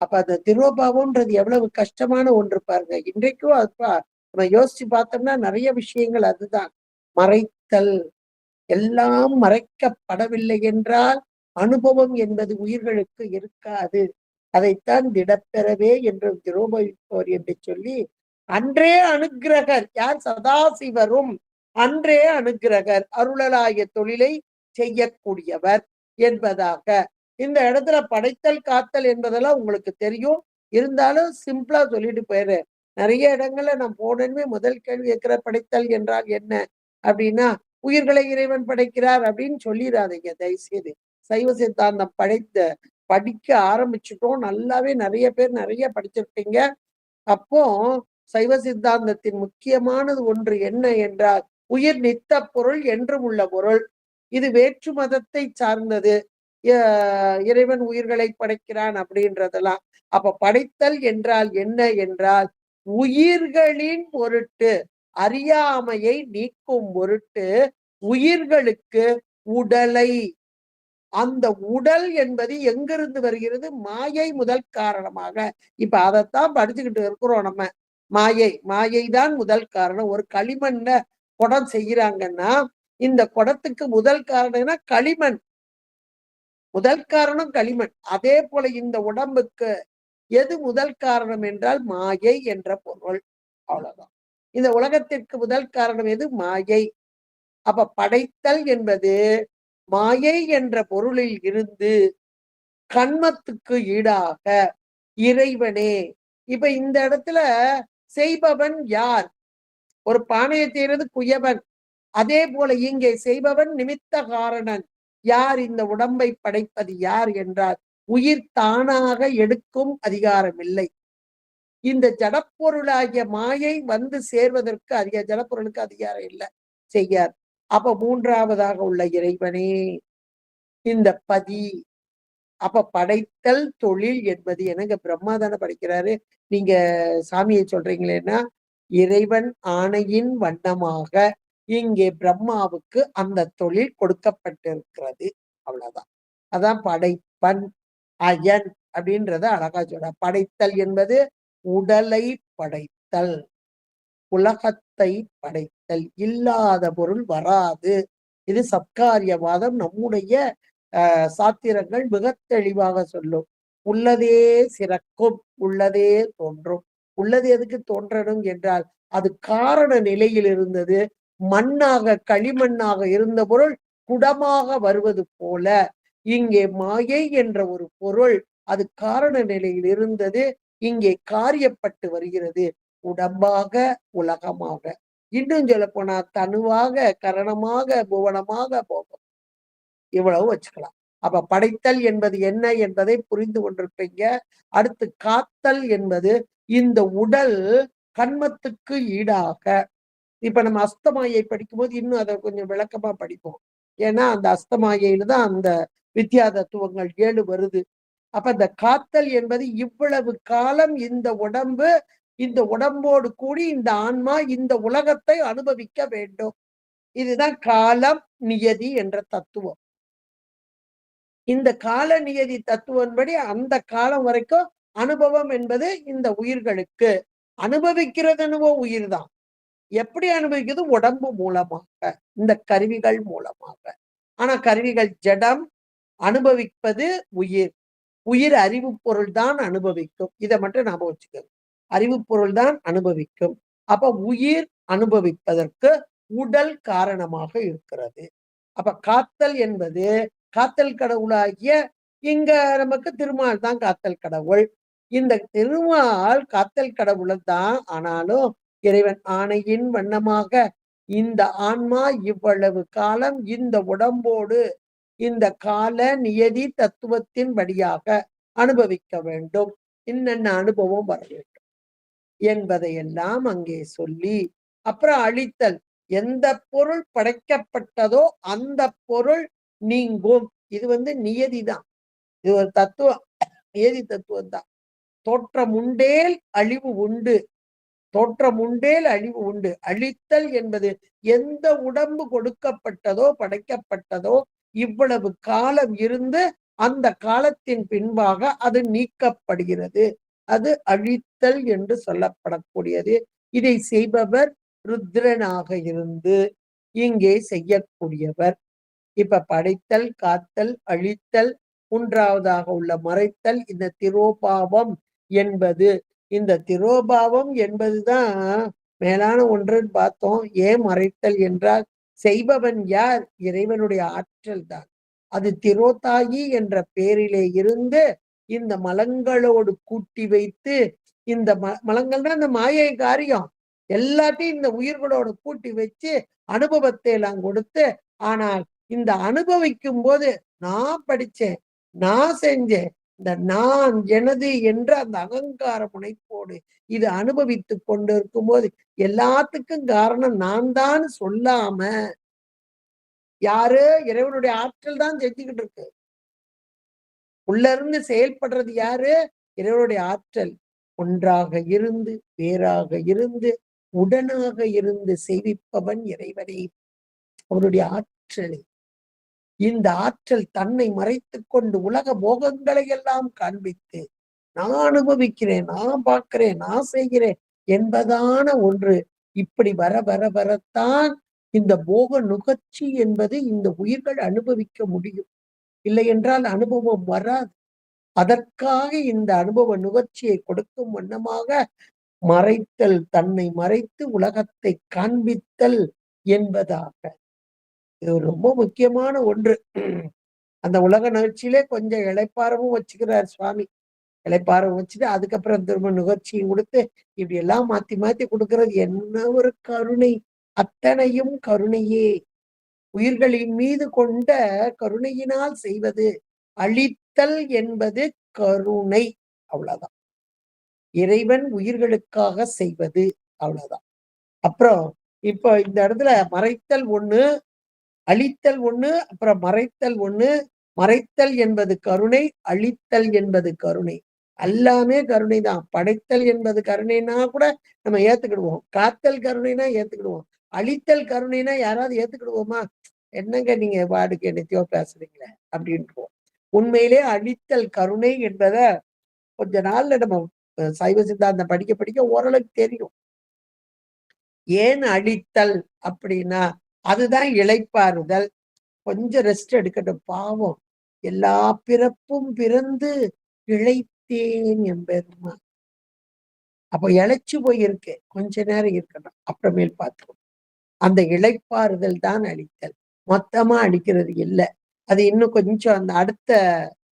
அப்ப அந்த திரோபாவம்ன்றது எவ்வளவு கஷ்டமான ஒன்று பாருங்க. இன்றைக்கும் அப்பா நம்ம யோசிச்சு பார்த்தோம்னா நிறைய விஷயங்கள் அதுதான். மறைத்தல். எல்லாம் மறைக்கப்படவில்லை என்றால் அனுபவம் என்பது உயிர்களுக்கு இருக்காது. அதைத்தான் திடப்பெறவே என்று திரோபவிப்பவர் என்று சொல்லி அன்றே அனுக்கிரகர். யார்? சதாசிவரும் அன்றே அனுக்கிரகர், அருளலாய தொழிலை செய்யக்கூடியவர் என்பதாக. இந்த இடத்துல படைத்தல் காத்தல் என்பதெல்லாம் உங்களுக்கு தெரியும். இருந்தாலும் சிம்பிளா சொல்லிட்டு போயிரு. நிறைய இடங்கள்ல நான் போனேன்னு முதல் கேள்வி கேட்கிற படைத்தல் என்றால் என்ன அப்படின்னா, உயிர்களை இறைவன் படைக்கிறார் அப்படின்னு சொல்லிடாதீங்க தயவுசெய்து. சைவ சித்தாந்தம் படிக்க ஆரம்பிச்சுட்டோம். நல்லாவே நிறைய பேர் நிறைய படிச்சிருப்பீங்க. அப்போ சைவ சித்தாந்தத்தின் முக்கியமானது ஒன்று என்ன என்றால், உயிர் நித்த பொருள் என்றும் உள்ள பொருள். இது வேற்று மதத்தை சார்ந்தது. இறைவன் உயிர்களை படைக்கிறான் அப்படின்றதெல்லாம். அப்ப படைத்தல் என்றால் என்ன என்றால், உயிர்களின் பொருட்டு, அறியாமையை நீக்கும் பொருட்டு உயிர்களுக்கு உடலை, அந்த உடல் என்பது எங்கிருந்து வருகிறது? மாயை முதல் காரணமாக. இப்ப அதைத்தான் படிச்சுக்கிட்டு இருக்கிறோம் நம்ம. மாயை தான் முதல் காரணம். ஒரு களிமண்ல குடம் செய்யறாங்கன்னா இந்த குடத்துக்கு முதல் காரணம்னா களிமண். முதல் காரணம் களிமண். அதே போல இந்த உடம்புக்கு எது முதல் காரணம் என்றால் மாயை என்ற பொருள். அவ்வளவுதான். இந்த உலகத்திற்கு முதல் காரணம் எது? மாயை. அப்ப படைத்தல் என்பது மாயை என்ற பொருளில் இருந்து கண்மத்துக்கு ஈடாக இறைவனே. இப்ப இந்த இடத்துல செய்பவன் யார்? ஒரு பானையை செய்யறது குயவன். அதே போல இங்கே செய்பவன் நிமித்த காரணன். யார்? இந்த உடம்பை படைப்பது யார் என்றால் உயிர் தானாக எடுக்கும் அதிகாரம் இல்லை. இந்த ஜடப்பொருளாகிய மாயை வந்து சேர்வதற்கு ஜடப்பொருளுக்கு அதிகாரம் இல்லை, செய்யார். அப்ப 3வதாக உள்ள இறைவனே இந்த பதி. அப்ப படைத்தல் தொழில் என்பது எனக்கு பிரம்மா தானே படைக்கிறாரு. நீங்க சாமியை சொல்றீங்களேன்னா இறைவன் ஆணையின் வண்ணமாக இங்கே பிரம்மாவுக்கு அந்த தொழில் கொடுக்கப்பட்டிருக்கிறது. அவ்வளவுதான். அதான் படைப்பன் அயன் அப்படின்றத அழகா சொல்ற. படைத்தல் என்பது உடலை படைத்தல், உலகத்தை படைத்தல். இல்லாத பொருள் வராது. இது சத்காரியவாதம். நம்முடைய சாத்திரங்கள் மிக தெளிவாக சொல்லும். உள்ளதே சிறக்கும், உள்ளதே தோன்றும். உள்ளது எதுக்கு தோன்றணும் என்றால் அது காரண நிலையில் இருந்தது, மண்ணாக களிமண்ணாக இருந்த பொருள் குடமாக வருவது போல இங்கே மாயை என்ற ஒரு பொருள் அது காரண நிலையில் இருந்தது, இங்கே காரியப்பட்டு வருகிறது உடம்பாக உலகமாக. இன்னும் சொல்ல போனா தனுவாக கரணமாக புவனமாக போகும். இவ்வளவு வச்சுக்கலாம். அப்ப படைத்தல் என்பது என்ன என்பதை புரிந்து கொண்டிருப்பீங்க. அடுத்து காத்தல் என்பது இந்த உடல் கண்மத்துக்கு ஈடாக. இப்ப நம்ம அஸ்தமாயை படிக்கும்போது இன்னும் அதை கொஞ்சம் விளக்கமா படிப்போம். ஏன்னா அந்த அஸ்தமாயையில தான் அந்த வித்யா தத்துவங்கள் 7 வருது. அப்ப இந்த காத்தல் என்பது இவ்வளவு காலம் இந்த உடம்போடு கூடி இந்த ஆன்மா இந்த உலகத்தை அனுபவிக்க வேண்டும். இதுதான் காலம் நியதி என்ற தத்துவம். இந்த கால நியதி தத்துவன்படி அந்த காலம் வரைக்கும் அனுபவம் என்பது இந்த உயிர்களுக்கு. அனுபவிக்கிறது உயிர் தான். எப்படி அனுபவிக்கிறது? உடம்பு மூலமாக, இந்த கருவிகள் மூலமாக. ஆனா கருவிகள் ஜடம், அனுபவிப்பது உயிர். உயிர் அறிவு பொருள் தான் அனுபவிக்கும். இதை மட்டும் நாம வச்சுக்கோங்க. அறிவு பொருள் தான் அனுபவிக்கும். அப்ப உயிர் அனுபவிப்பதற்கு உடல் காரணமாக இருக்கிறது. அப்ப காத்தல் என்பது காத்தல் கடவுளாகிய இங்க நமக்கு திருமால் தான் காத்தல் கடவுள். இந்த திருமால் காத்தல் கடவுள் தான். ஆனாலும் இறைவன் ஆணையின் வண்ணமாக இந்த ஆன்மா இவ்வளவு காலம் இந்த உடம்போடு இந்த கால நியதி தத்துவத்தின் படியாக அனுபவிக்க வேண்டும். இன்னென்ன அனுபவம் வர வேண்டும் என்பதையெல்லாம் அங்கே சொல்லி அப்புறம் அழித்தல். எந்த பொருள் படைக்கப்பட்டதோ அந்த பொருள் நீங்கும். இது நியதிதான். இது ஒரு தத்துவம், நியதி தத்துவம் தான். தோற்றம் உண்டேல் அழிவு உண்டு. தோற்றம் உண்டேல் அழிவு உண்டு. அழித்தல் என்பது எந்த உடம்பு கொடுக்கப்பட்டதோ படைக்கப்பட்டதோ இவ்வளவு காலம் இருந்து அந்த காலத்தின் பின்பாக அது நீக்கப்படுகிறது. அது அழித்தல் என்று சொல்லப்படக்கூடியது. இதை செய்பவர் ருத்ரனாக இருந்து இங்கே செய்யக்கூடியவர். இப்ப படைத்தல், காத்தல், அழித்தல், மூன்றாவதாக உள்ள மறைத்தல். இந்த திரோபாவம் என்பது, இந்த திரோபாவம் என்பதுதான் மேலான ஒன்றுன்னு பார்த்தோம். ஏன் மறைத்தல் என்றால் செய்பவன் யார்? இறைவனுடைய ஆற்றல் தான். அது திரோதாயி என்ற பெயரிலே இருந்து இந்த மலங்களோடு கூட்டி வைத்து, இந்த மலங்கள்னா இந்த மாயை காரியம் எல்லாத்தையும் இந்த உயிர்களோட கூட்டி வச்சு அனுபவத்தை எல்லாம் கொடுத்து, ஆனால் இந்த அனுபவிக்கும் போது நான் படிச்சேன், நான் செஞ்சேன், இந்த நான் எனது என்ற அந்த அகங்கார முனைப்போடு இது அனுபவித்து கொண்டு இருக்கும் போது எல்லாத்துக்கும் காரணம் நான் தான் சொல்லாம யாரு? இறைவனுடைய ஆற்றல் தான் செஞ்சுக்கிட்டு இருக்கு. உள்ள இருந்து செயல்படுறது யாரு? இறைவனுடைய ஆற்றல். ஒன்றாக இருந்து வேறாக இருந்து உடனாக இருந்து செய்விப்பவன் இறைவனே. அவருடைய ஆற்றலை, இந்த ஆற்றல் தன்னை மறைத்துக் கொண்டு உலக போகங்களை எல்லாம் காண்பித்து நான் அனுபவிக்கிறேன், நான் பார்க்கிறேன், நான் செய்கிறேன் என்பதான ஒன்று இப்படி வர வர வரத்தான் இந்த போக நுகர்ச்சி என்பது இந்த உயிர்கள் அனுபவிக்க முடியும். இல்லை என்றால் அனுபவம் வராது. அதற்காக இந்த அனுபவ நுகர்ச்சியை கொடுக்கும் வண்ணமாக மறைத்தல், தன்னை மறைத்து உலகத்தை காண்பித்தல் என்பதாக. இது ரொம்ப முக்கியமான ஒன்று. அந்த உலக நிகழ்ச்சியிலே கொஞ்சம் இளைப்பாறவும் வச்சுக்கிறார் சுவாமி. இளைப்பாறம் வச்சுட்டு அதுக்கப்புறம் திரும்ப நுகர்ச்சியும் கொடுத்து இப்படி எல்லாம் மாத்தி மாத்தி கொடுக்கறது என்ன ஒரு கருணை! அத்தனையும் கருணையே. உயிர்களின் மீது கொண்ட கருணையினால் செய்வது. அழித்தல் என்பது கருணை, அவ்வளவுதான். இறைவன் உயிர்களுக்காக செய்வது, அவ்வளவுதான். அப்புறம் இப்ப இந்த இடத்துல மறைத்தல் ஒண்ணு, அழித்தல் ஒண்ணு, அப்புறம் மறைத்தல் ஒண்ணு. மறைத்தல் என்பது கருணை, அழித்தல் என்பது கருணை. எல்லாமே கருணை தான். படைத்தல் என்பது கருணைனா கூட நம்ம ஏத்துக்கிடுவோம். காத்தல் கருணைனா ஏத்துக்கிடுவோம். அழித்தல் கருணைனா யாராவது ஏத்துக்கிடுவோமா? என்னங்க நீங்க வாடுக்கு என்னத்தையோ பேசுறீங்களே அப்படின்ட்டுவோம். உண்மையிலே அழித்தல் கருணை என்பத கொஞ்ச நாள்ல நம்ம சைவ சித்தாந்தம் படிக்க படிக்க ஓரளவுக்கு தெரியும். ஏன் அழித்தல் அப்படின்னா அதுதான் இளைப்பாறுதல். கொஞ்சம் ரெஸ்ட் எடுக்கட்டும், பாவம் எல்லா பிறப்பும் பிறந்து இளைத்தேன் என்பெருமா. அப்ப இழைச்சு போயிருக்கு, கொஞ்ச நேரம் இருக்கட்டும், அப்புறமேல் பார்த்துக்கணும். அந்த இளைப்பாறுதல் தான் அளித்தல், மொத்தமா அளிக்கிறது இல்லை. அது இன்னும் கொஞ்சம் அந்த அடுத்த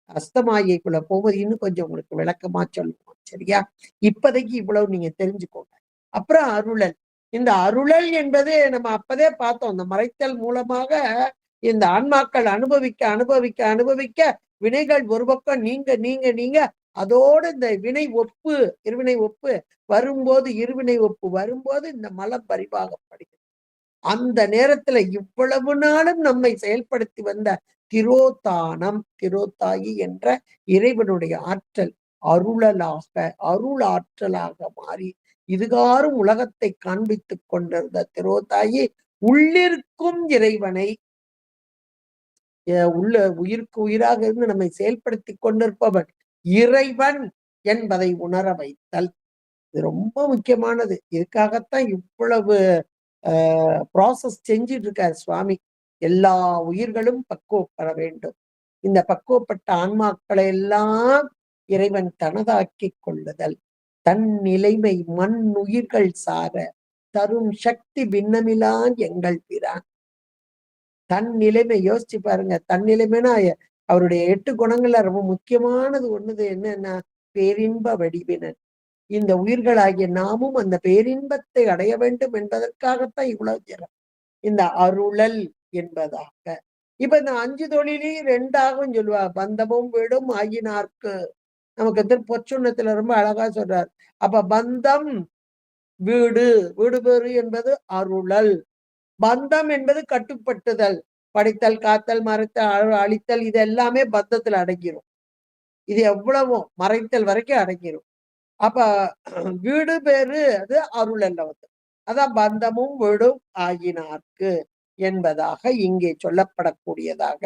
அஸ்தமாயைக்குள்ள போகும்போது இன்னும் கொஞ்சம் உங்களுக்கு விளக்கமா சொல்லுவோம். சரியா? இப்போதைக்கு இவ்வளவு நீங்க தெரிஞ்சுக்கோங்க. அப்புறம் அருளல். இந்த அருளல் என்பது நம்ம அப்பதே பார்த்தோம். இந்த மறைத்தல் மூலமாக இந்த ஆன்மாக்கள் அனுபவிக்க அனுபவிக்க அனுபவிக்க வினைகள் ஒரு பக்கம் நீங்க நீங்க நீங்க அதோடு இந்த வினை ஒப்பு இருவினை ஒப்பு வரும்போது, இருவினை ஒப்பு வரும்போது இந்த மலம் பரிபாகப்படுகிறது. அந்த நேரத்துல இவ்வளவு நாளும் நம்மை செயல்படுத்தி வந்த திரோதானம், திரோதாயி என்ற இறைவனுடைய ஆற்றல் அருளலாக, அருள் ஆற்றலாக மாறி இதுகாரும் உலகத்தை காண்பித்துக் கொண்டிருந்த திரோதாயி உள்ளிருக்கும் இறைவனை உள்ள உயிருக்கு உயிராக இருந்து நம்மை செயல்படுத்தி கொண்டிருப்பவன் இறைவன் என்பதை உணர வைத்தல். இது ரொம்ப முக்கியமானது. இதுக்காகத்தான் இவ்வளவு ப்ராசஸ் செஞ்சிட்டு இருக்கார் சுவாமி. எல்லா உயிர்களும் பக்குவப்பட வேண்டும். இந்த பக்குவப்பட்ட ஆன்மாக்களை எல்லாம் இறைவன் தனதாக்கி கொள்ளுதல், தன் நிலைமை மண் உயிர்கள் சார தரும் சக்தி பின்னமிலான் எங்கள் பிரான். தன் நிலைமை யோசிச்சு பாருங்க. தன் நிலைமைனா அவருடைய 8 குணங்கள்ல ரொம்ப முக்கியமானது ஒண்ணுது என்னன்னா பேரின்ப வடிவினன். இந்த உயிர்களாகிய நாமும் அந்த பேரின்பத்தை அடைய வேண்டும் என்பதற்காகத்தான் இவ்வளவு ஜனம். இந்த அருளல் என்பதாக. இப்ப இந்த 5 தொழிலையும் 2ஆகவும் சொல்லுவா. பந்தமும் வீடும் ஆகினார்க்கு. நமக்கு பொற்சுண்ணத்துல ரொம்ப அழகா சொல்றார். அப்ப பந்தம் வீடு, வீடு பேறு என்பது அருளல். பந்தம் என்பது கட்டுப்பட்டுதல், படைத்தல், காத்தல், மறைத்தல், அழித்தல், இது எல்லாமே பந்தத்துல அடங்கிரும். இது எவ்வளவும் மறைத்தல் வரைக்கும் அடங்கிரும். அப்ப வீடு பேரு அது அருளல்ல வந்து. அதான் பந்தமும் வீடும் ஆகினார்க்கு என்பதாக இங்கே சொல்லப்படக்கூடியதாக.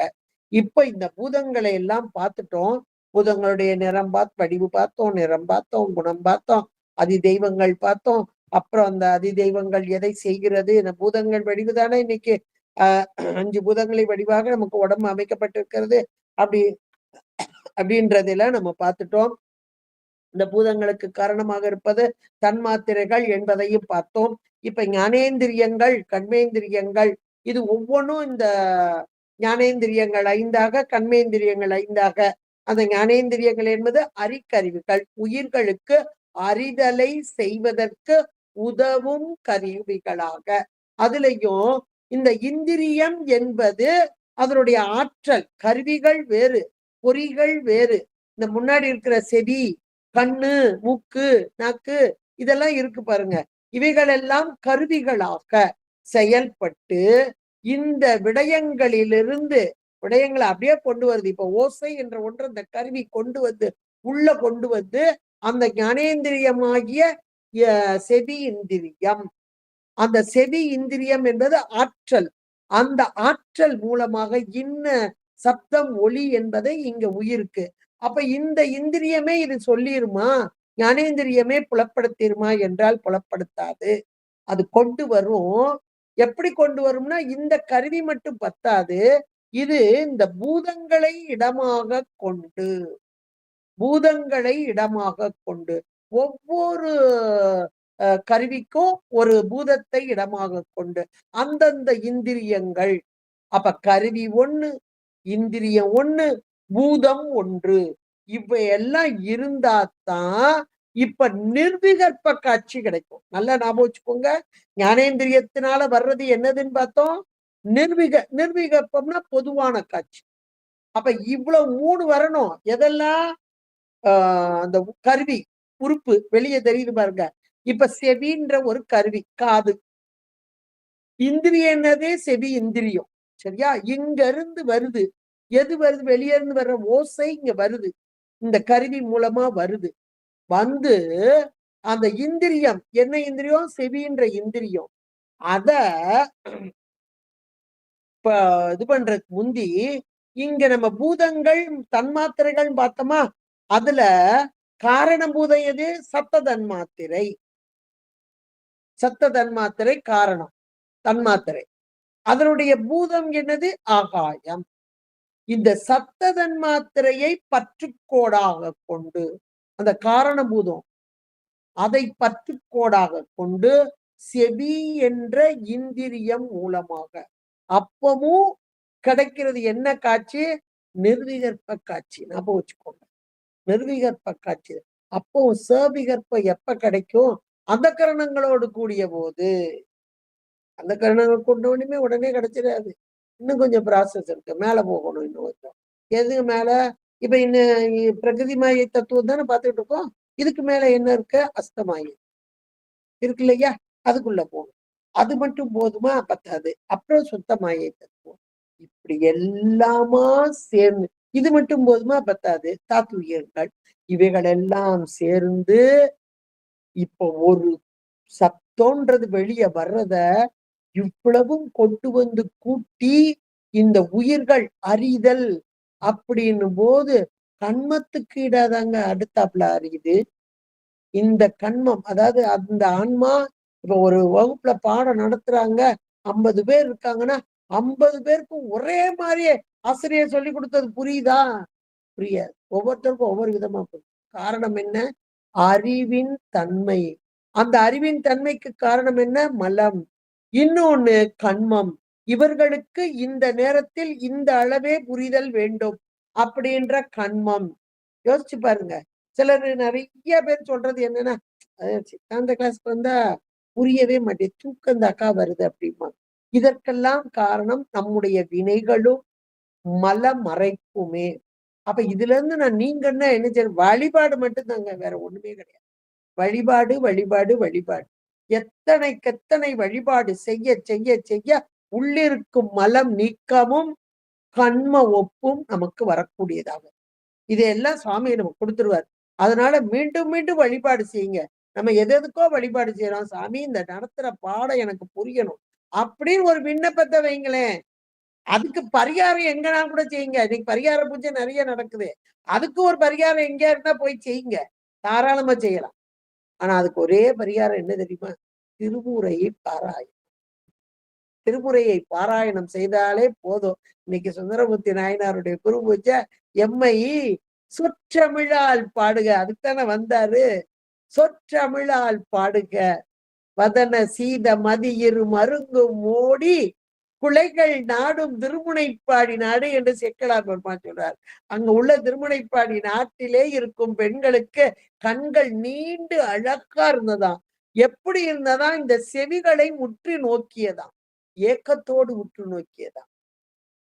இப்ப இந்த பூதங்களை எல்லாம் பார்த்துட்டோம். பூதங்களுடைய நிறம் வடிவு பார்த்தோம், நிறம் பார்த்தோம், குணம் பார்த்தோம், அதி தெய்வங்கள் பார்த்தோம். அப்புறம் அந்த அதி தெய்வங்கள் எதை செய்கிறது? இந்த பூதங்கள் வடிவு தானே இன்னைக்கு 5 பூதங்களை வடிவாக நமக்கு உடம்பு அமைக்கப்பட்டிருக்கிறது. அப்படின்றதெல்லாம் நம்ம பார்த்துட்டோம். இந்த பூதங்களுக்கு காரணமாக இருப்பது தன்மாத்திரைகள் என்பதையும் பார்த்தோம். இப்ப ஞானேந்திரியங்கள், கண்மேந்திரியங்கள், இது ஒவ்வொன்றும் இந்த ஞானேந்திரியங்கள் 5ஆக, கண்மேந்திரியங்கள் 5ஆக. அந்த ஞானேந்திரியங்கள் என்பது அறிகருவிகள், உயிர்களுக்கு அறிதலை செய்வதற்கு உதவும் கருவிகளாக. அதுலயும் இந்த இந்திரியம் என்பது அதனுடைய ஆற்றல். கருவிகள் வேறு, பொறிகள் வேறு. இந்த முன்னாடி இருக்கிற செவி, கண்ணு, மூக்கு, நாக்கு, இதெல்லாம் இருக்கு பாருங்க. இவைகள் எல்லாம் கருவிகளாக செயல்பட்டு இந்த விடயங்களிலிருந்து விடயங்களை அப்படியே கொண்டு வருது. இப்ப ஓசை என்ற ஒன்று அந்த கருவி கொண்டு வந்து உள்ள கொண்டு வந்து அந்த ஞானேந்திரியமாகிய செவி இந்திரியம். அந்த செவி இந்திரியம் என்பது ஆற்றல். அந்த ஆற்றல் மூலமாக இன்ன சப்தம், ஒளி என்பதை இங்க உயிருக்கு. அப்ப இந்த இந்திரியமே இது சொல்லிருமா? ஞானேந்திரியமே புலப்படுத்திருமா என்றால் புலப்படுத்தாது. அது கொண்டு வரும். எப்படி கொண்டு வரும்னா இந்த கருவி மட்டும் பத்தாது. இது இந்த பூதங்களை இடமாக கொண்டு, பூதங்களை இடமாக கொண்டு ஒவ்வொரு கருவிக்கும் ஒரு பூதத்தை இடமாக கொண்டு அந்தந்த இந்திரியங்கள். அப்ப கருவி 1, இந்திரியம் 1, பூதம் 1. இவையெல்லாம் இருந்தாதான் இப்ப நிர்விகற்ப காட்சி கிடைக்கும். நல்லா ஞாபகம் வச்சுக்கோங்க. ஞானேந்திரியத்தினால வர்றது என்னதுன்னு பார்த்தோம். நிர்விகற்பம்னா பொதுவான காட்சி. அப்ப இவ்வளவு 3 வரணும். எதெல்லாம்? அந்த கருவி உறுப்பு வெளியே தெரியுது பாருங்க. இப்ப செவின்ற ஒரு கருவி, காது. இந்திரியம் என்னது? செவி இந்திரியம். சரியா? இங்க இருந்து வருது. எது வருது? வெளியே இருந்து வர்ற ஓசை இங்க வருது. இந்த கருவி மூலமா வருது. வந்து அந்த இந்திரியம் என்ன இந்திரியம்? செவின்ற இந்திரியம். அத இப்ப இது பண்றதுக்கு முந்தி இங்க நம்ம பூதங்கள் தன்மாத்திரைகள் பார்த்தோமா? அதுல காரணபூதம் எது? சப்த தன்மாத்திரை. சப்த தன்மாத்திரை காரணம், தன்மாத்திரை. அதனுடைய பூதம் என்னது? ஆகாயம். இந்த சப்த தன்மாத்திரையை பற்றுக்கோடாக கொண்டு அந்த காரணபூதம் அதை பற்றுக்கோடாக கொண்டு செவி என்ற இந்திரியம் மூலமாக. அப்பமும் கிடைக்கிறது என்ன காட்சி? நிர்விகற்ப காட்சி. ஞாபகம் வச்சுக்கோங்க, நிர்விகற்ப காட்சி. அப்போ சேபிகற்பம் எப்ப கிடைக்கும்? அந்த கரணங்களோடு கூடிய போது. அந்த கரணங்கள் கொண்டோனுமே உடனே கிடைச்சிடாது. இன்னும் கொஞ்சம் ப்ராசஸ் இருக்கு, மேல போகணும் இன்னும் கொஞ்சம். எது மேல? இப்ப இன்னும் பிரகிருதி மாயை தத்துவம் தானே பார்த்துட்டு இருக்கோம். இதுக்கு மேல என்ன இருக்கு? அஸ்தமாயை இருக்கு இல்லையா? அதுக்குள்ள போகணும். அது மட்டும் போதுமா? பத்தாது. அப்புறம் சுத்த மாயை தத்துவம். இப்படி எல்லாமா சேர்ந்து, இது மட்டும் போதுமா? பத்தாது. தாத்துவியங்கள் இவைகள் எல்லாம் சேர்ந்து இப்போ ஒரு சத்தோன்றது வெளியே வர்றத இவ்வளவும் கொண்டு வந்து கூட்டி இந்த உயிர்கள் அறிதல் அப்படின்னும் போது கண்மத்துக்கு இடாதாங்க அடுத்தாப்புல அறியுது. இந்த கண்மம், அதாவது அந்த ஆன்மா. இப்ப ஒரு வகுப்புல பாடம் நடத்துறாங்க, 50 பேர் இருக்காங்கன்னா 50 பேருக்கும் ஒரே மாதிரியே ஆசிரியர் சொல்லி கொடுத்தது புரியுதா? புரியாது. ஒவ்வொருத்தருக்கும் ஒவ்வொரு விதமா புரியும். காரணம் என்ன? அறிவின் தன்மை. அந்த அறிவின் தன்மைக்கு காரணம் என்ன? மலம். இன்னொன்னு கண்மம். இவர்களுக்கு இந்த நேரத்தில் இந்த அளவே புரிதல் வேண்டும் அப்படின்ற கண்மம். யோசிச்சு பாருங்க. சிலர் நிறைய பேர் சொல்றது என்னன்னா, சித்தாந்த கிளாஸ்க்கு வந்தா புரியவே மாட்டேன், தூக்கம் தாக்கா வருது அப்படிமா. இதற்கெல்லாம் காரணம் நம்முடைய வினைகளும் மல மறைப்புமே. அப்ப இதுல இருந்து நான் நீங்கன்னா என்ன செய்ய? வழிபாடு மட்டும்தாங்க, வேற ஒண்ணுமே கிடையாது. வழிபாடு வழிபாடு வழிபாடு. எத்தனை வழிபாடு செய்ய செய்ய செய்ய உள்ளிருக்கும் மலம் நீக்கமும் கண்ம ஒப்பும் நமக்கு வரக்கூடியதாகும். இதையெல்லாம் சுவாமி நமக்கு கொடுத்துருவார். அதனால மீண்டும் மீண்டும் வழிபாடு செய்யுங்க. நம்ம எதுக்கோ வழிபாடு செய்யறோம், சாமி இந்த நடத்துற பாடம் எனக்கு புரியணும் அப்படின்னு ஒரு விண்ணப்பத்தை வைங்களேன். அதுக்கு பரிகாரம் எங்கனாலும் கூட செய்யுங்க. இன்னைக்கு பரிகார பூஜை நிறைய நடக்குது. அதுக்கு ஒரு பரிகாரம் எங்க இருந்தா போய் செய்யுங்க, தாராளமா செய்யலாம். ஆனா அதுக்கு ஒரே பரிகாரம் என்ன தெரியுமா? திருமுறையை பாராயணம். திருமுறையை பாராயணம் செய்தாலே போதும். இன்னைக்கு சுந்தரமூர்த்தி நாயனாருடைய குரு பூஜை எம்மை சொற்றமிழால் பாடுக, அதுக்குதானே வந்தாரு. சொற்றமிழால் பாடுக, வதன சீத மதியிரு மருங்கும் ஓடி குலைகள் நாடும் திருமுனைப்பாடி நாடு என்று சேக்கிழார் பெருமான் சொல்றார். அங்க உள்ள திருமுனைப்பாடி நாட்டிலே இருக்கும் பெண்களுக்கு கண்கள் நீண்டு அழகா இருந்ததாம். எப்படி இருந்ததாம்? இந்த செவிகளை உற்று நோக்கியதாம், ஏக்கத்தோடு உற்று நோக்கியதாம்.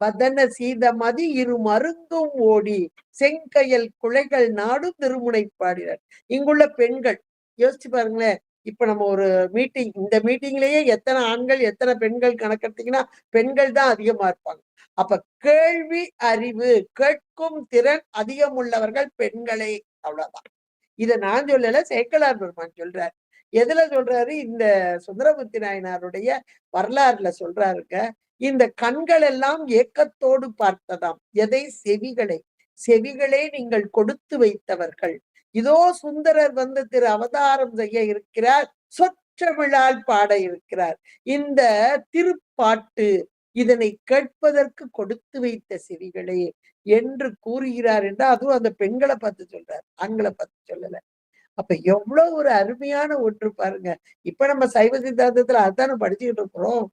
பதன சீத மதி இரு மருங்கும் ஓடி செங்கையல் குலைகள் நாடும் திருமுனைப்பாடினார். இங்குள்ள பெண்கள் யோசிச்சு பாருங்களேன். இப்ப நம்ம ஒரு மீட்டிங், இந்த மீட்டிங்லயே எத்தனை ஆண்கள் எத்தனை பெண்கள் கணக்கெடுத்தீங்கன்னா பெண்கள் தான் அதிகமா இருப்பாங்க. அப்ப கேள்வி அறிவு, கேட்கும் திறன் அதிகம் உள்ளவர்கள் பெண்களே, அவ்வளவுதான். இதை நான் சொல்லல, சேக்கிழார் பெருமான் சொல்றார். எதுல சொல்றாரு? இந்த சுந்தரமூர்த்தி நாயனாருடைய வரலாறுல சொல்றாருங்க. இந்த கண்கள் எல்லாம் ஏக்கத்தோடு பார்த்ததாம். எதை? செவிகளை. செவிகளே நீங்கள் கொடுத்து வைத்தவர்கள். இதோ சுந்தரர் வந்து திரு அவதாரம் செய்ய இருக்கிறார், சொற்றமிழால் பாட இருக்கிறார். இந்த திருப்பாட்டு இதனை கேட்பதற்கு கொடுத்து வைத்த செவிகளே என்று கூறுகிறார் என்றால், அதுவும் அந்த பெண்களை பார்த்து சொல்றார், ஆண்களை பார்த்து சொல்லல. அப்ப எவ்வளவு ஒரு அருமையான ஒன்று பாருங்க. இப்ப நம்ம சைவ சித்தாந்தத்துல அதுதானே படிச்சுக்கிட்டு இருக்கிறோம்.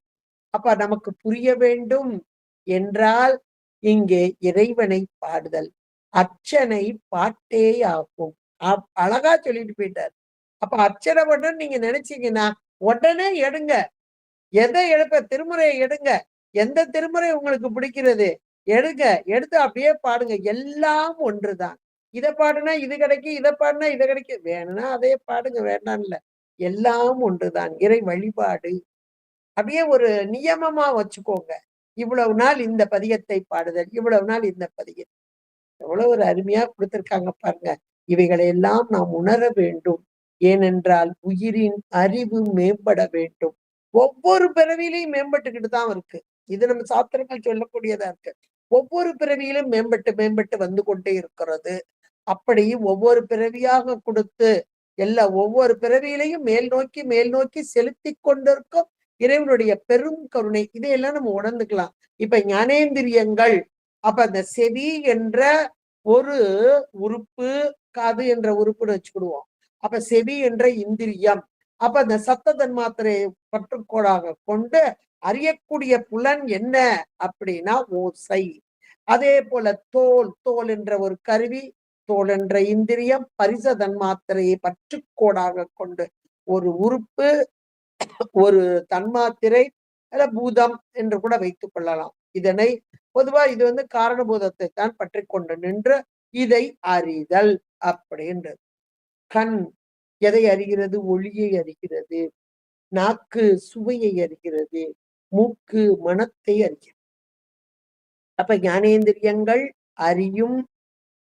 அப்ப நமக்கு புரிய வேண்டும் என்றால் இங்கே இறைவனை பாடுதல், அர்ச்சனை பாட்டே ஆகும். அழகா சொல்லிட்டு போயிட்டார். அப்ப அர்ச்சனை பண்ண நீங்க நினைச்சீங்கன்னா உடனே எடுங்க. எதை எடுப்ப? திருமுறையை எடுங்க. எந்த திருமுறை உங்களுக்கு பிடிக்கிறது எடுங்க, எடுத்து அப்படியே பாடுங்க. எல்லாம் ஒன்றுதான். இதை பாடுனா இது கிடைக்கும், இதை பாடுனா இதை கிடைக்கும். வேணும்னா அதே பாடுங்க, வேண்டாம் இல்ல. எல்லாம் ஒன்றுதான். இறை வழிபாடு அப்படியே ஒரு நியமமா வச்சுக்கோங்க. இவ்வளவு நாள் இந்த பதிகத்தை பாடுதல், இவ்வளவு நாள் இந்த பதிகத்தை. எவ்வளவு ஒரு அருமையா கொடுத்திருக்காங்க பாருங்க. இவைகளை எல்லாம் நாம் உணர வேண்டும். ஏனென்றால் உயிரின் அறிவு மேம்பட வேண்டும். ஒவ்வொரு பிறவியிலையும் மேம்பட்டுக்கிட்டு தான் இருக்கு. இது நம்ம சாஸ்திரங்கள் சொல்லக்கூடியதா இருக்கு. ஒவ்வொரு பிறவியிலும் மேம்பட்டு மேம்பட்டு வந்து கொண்டே இருக்கிறது. அப்படி ஒவ்வொரு பிறவியாக கொடுத்து ஒவ்வொரு பிறவியிலையும் மேல் நோக்கி செலுத்தி கொண்டிருக்கும் இறைவனுடைய பெரும் கருணை. இதையெல்லாம் நம்ம உணர்ந்துக்கலாம். இப்ப ஞானேந்திரியங்கள், அப்ப அந்த செவி என்ற ஒரு உறுப்பு, காது என்ற உறுப்புன்னு வச்சுக்கிடுவோம். அப்ப செவி என்ற இந்திரியம், அப்ப அந்த சத்த தன்மாத்திரையை பற்றுக்கோடாக கொண்டு அறியக்கூடிய புலன் என்ன அப்படின்னா ஓசை. அதே போல தோல் என்ற ஒரு கருவி, தோல் என்ற இந்திரியம் பரிச தன்மாத்திரையை பற்றுக்கோடாக கொண்டு ஒரு உறுப்பு, ஒரு தன்மாத்திரை பூதம் என்று கூட வைத்துக் கொள்ளலாம். இதனை பொதுவா இது காரணபூதத்தை தான் பற்றி கொண்டு நின்று இதை அறிதல் அப்படின்றது. கண் எதை அறிகிறது? ஒளியை அறிகிறது. நாக்கு சுவையை அறிகிறது. மூக்கு மனத்தை அறிகிறது. அப்ப ஞானேந்திரியங்கள் அறியும்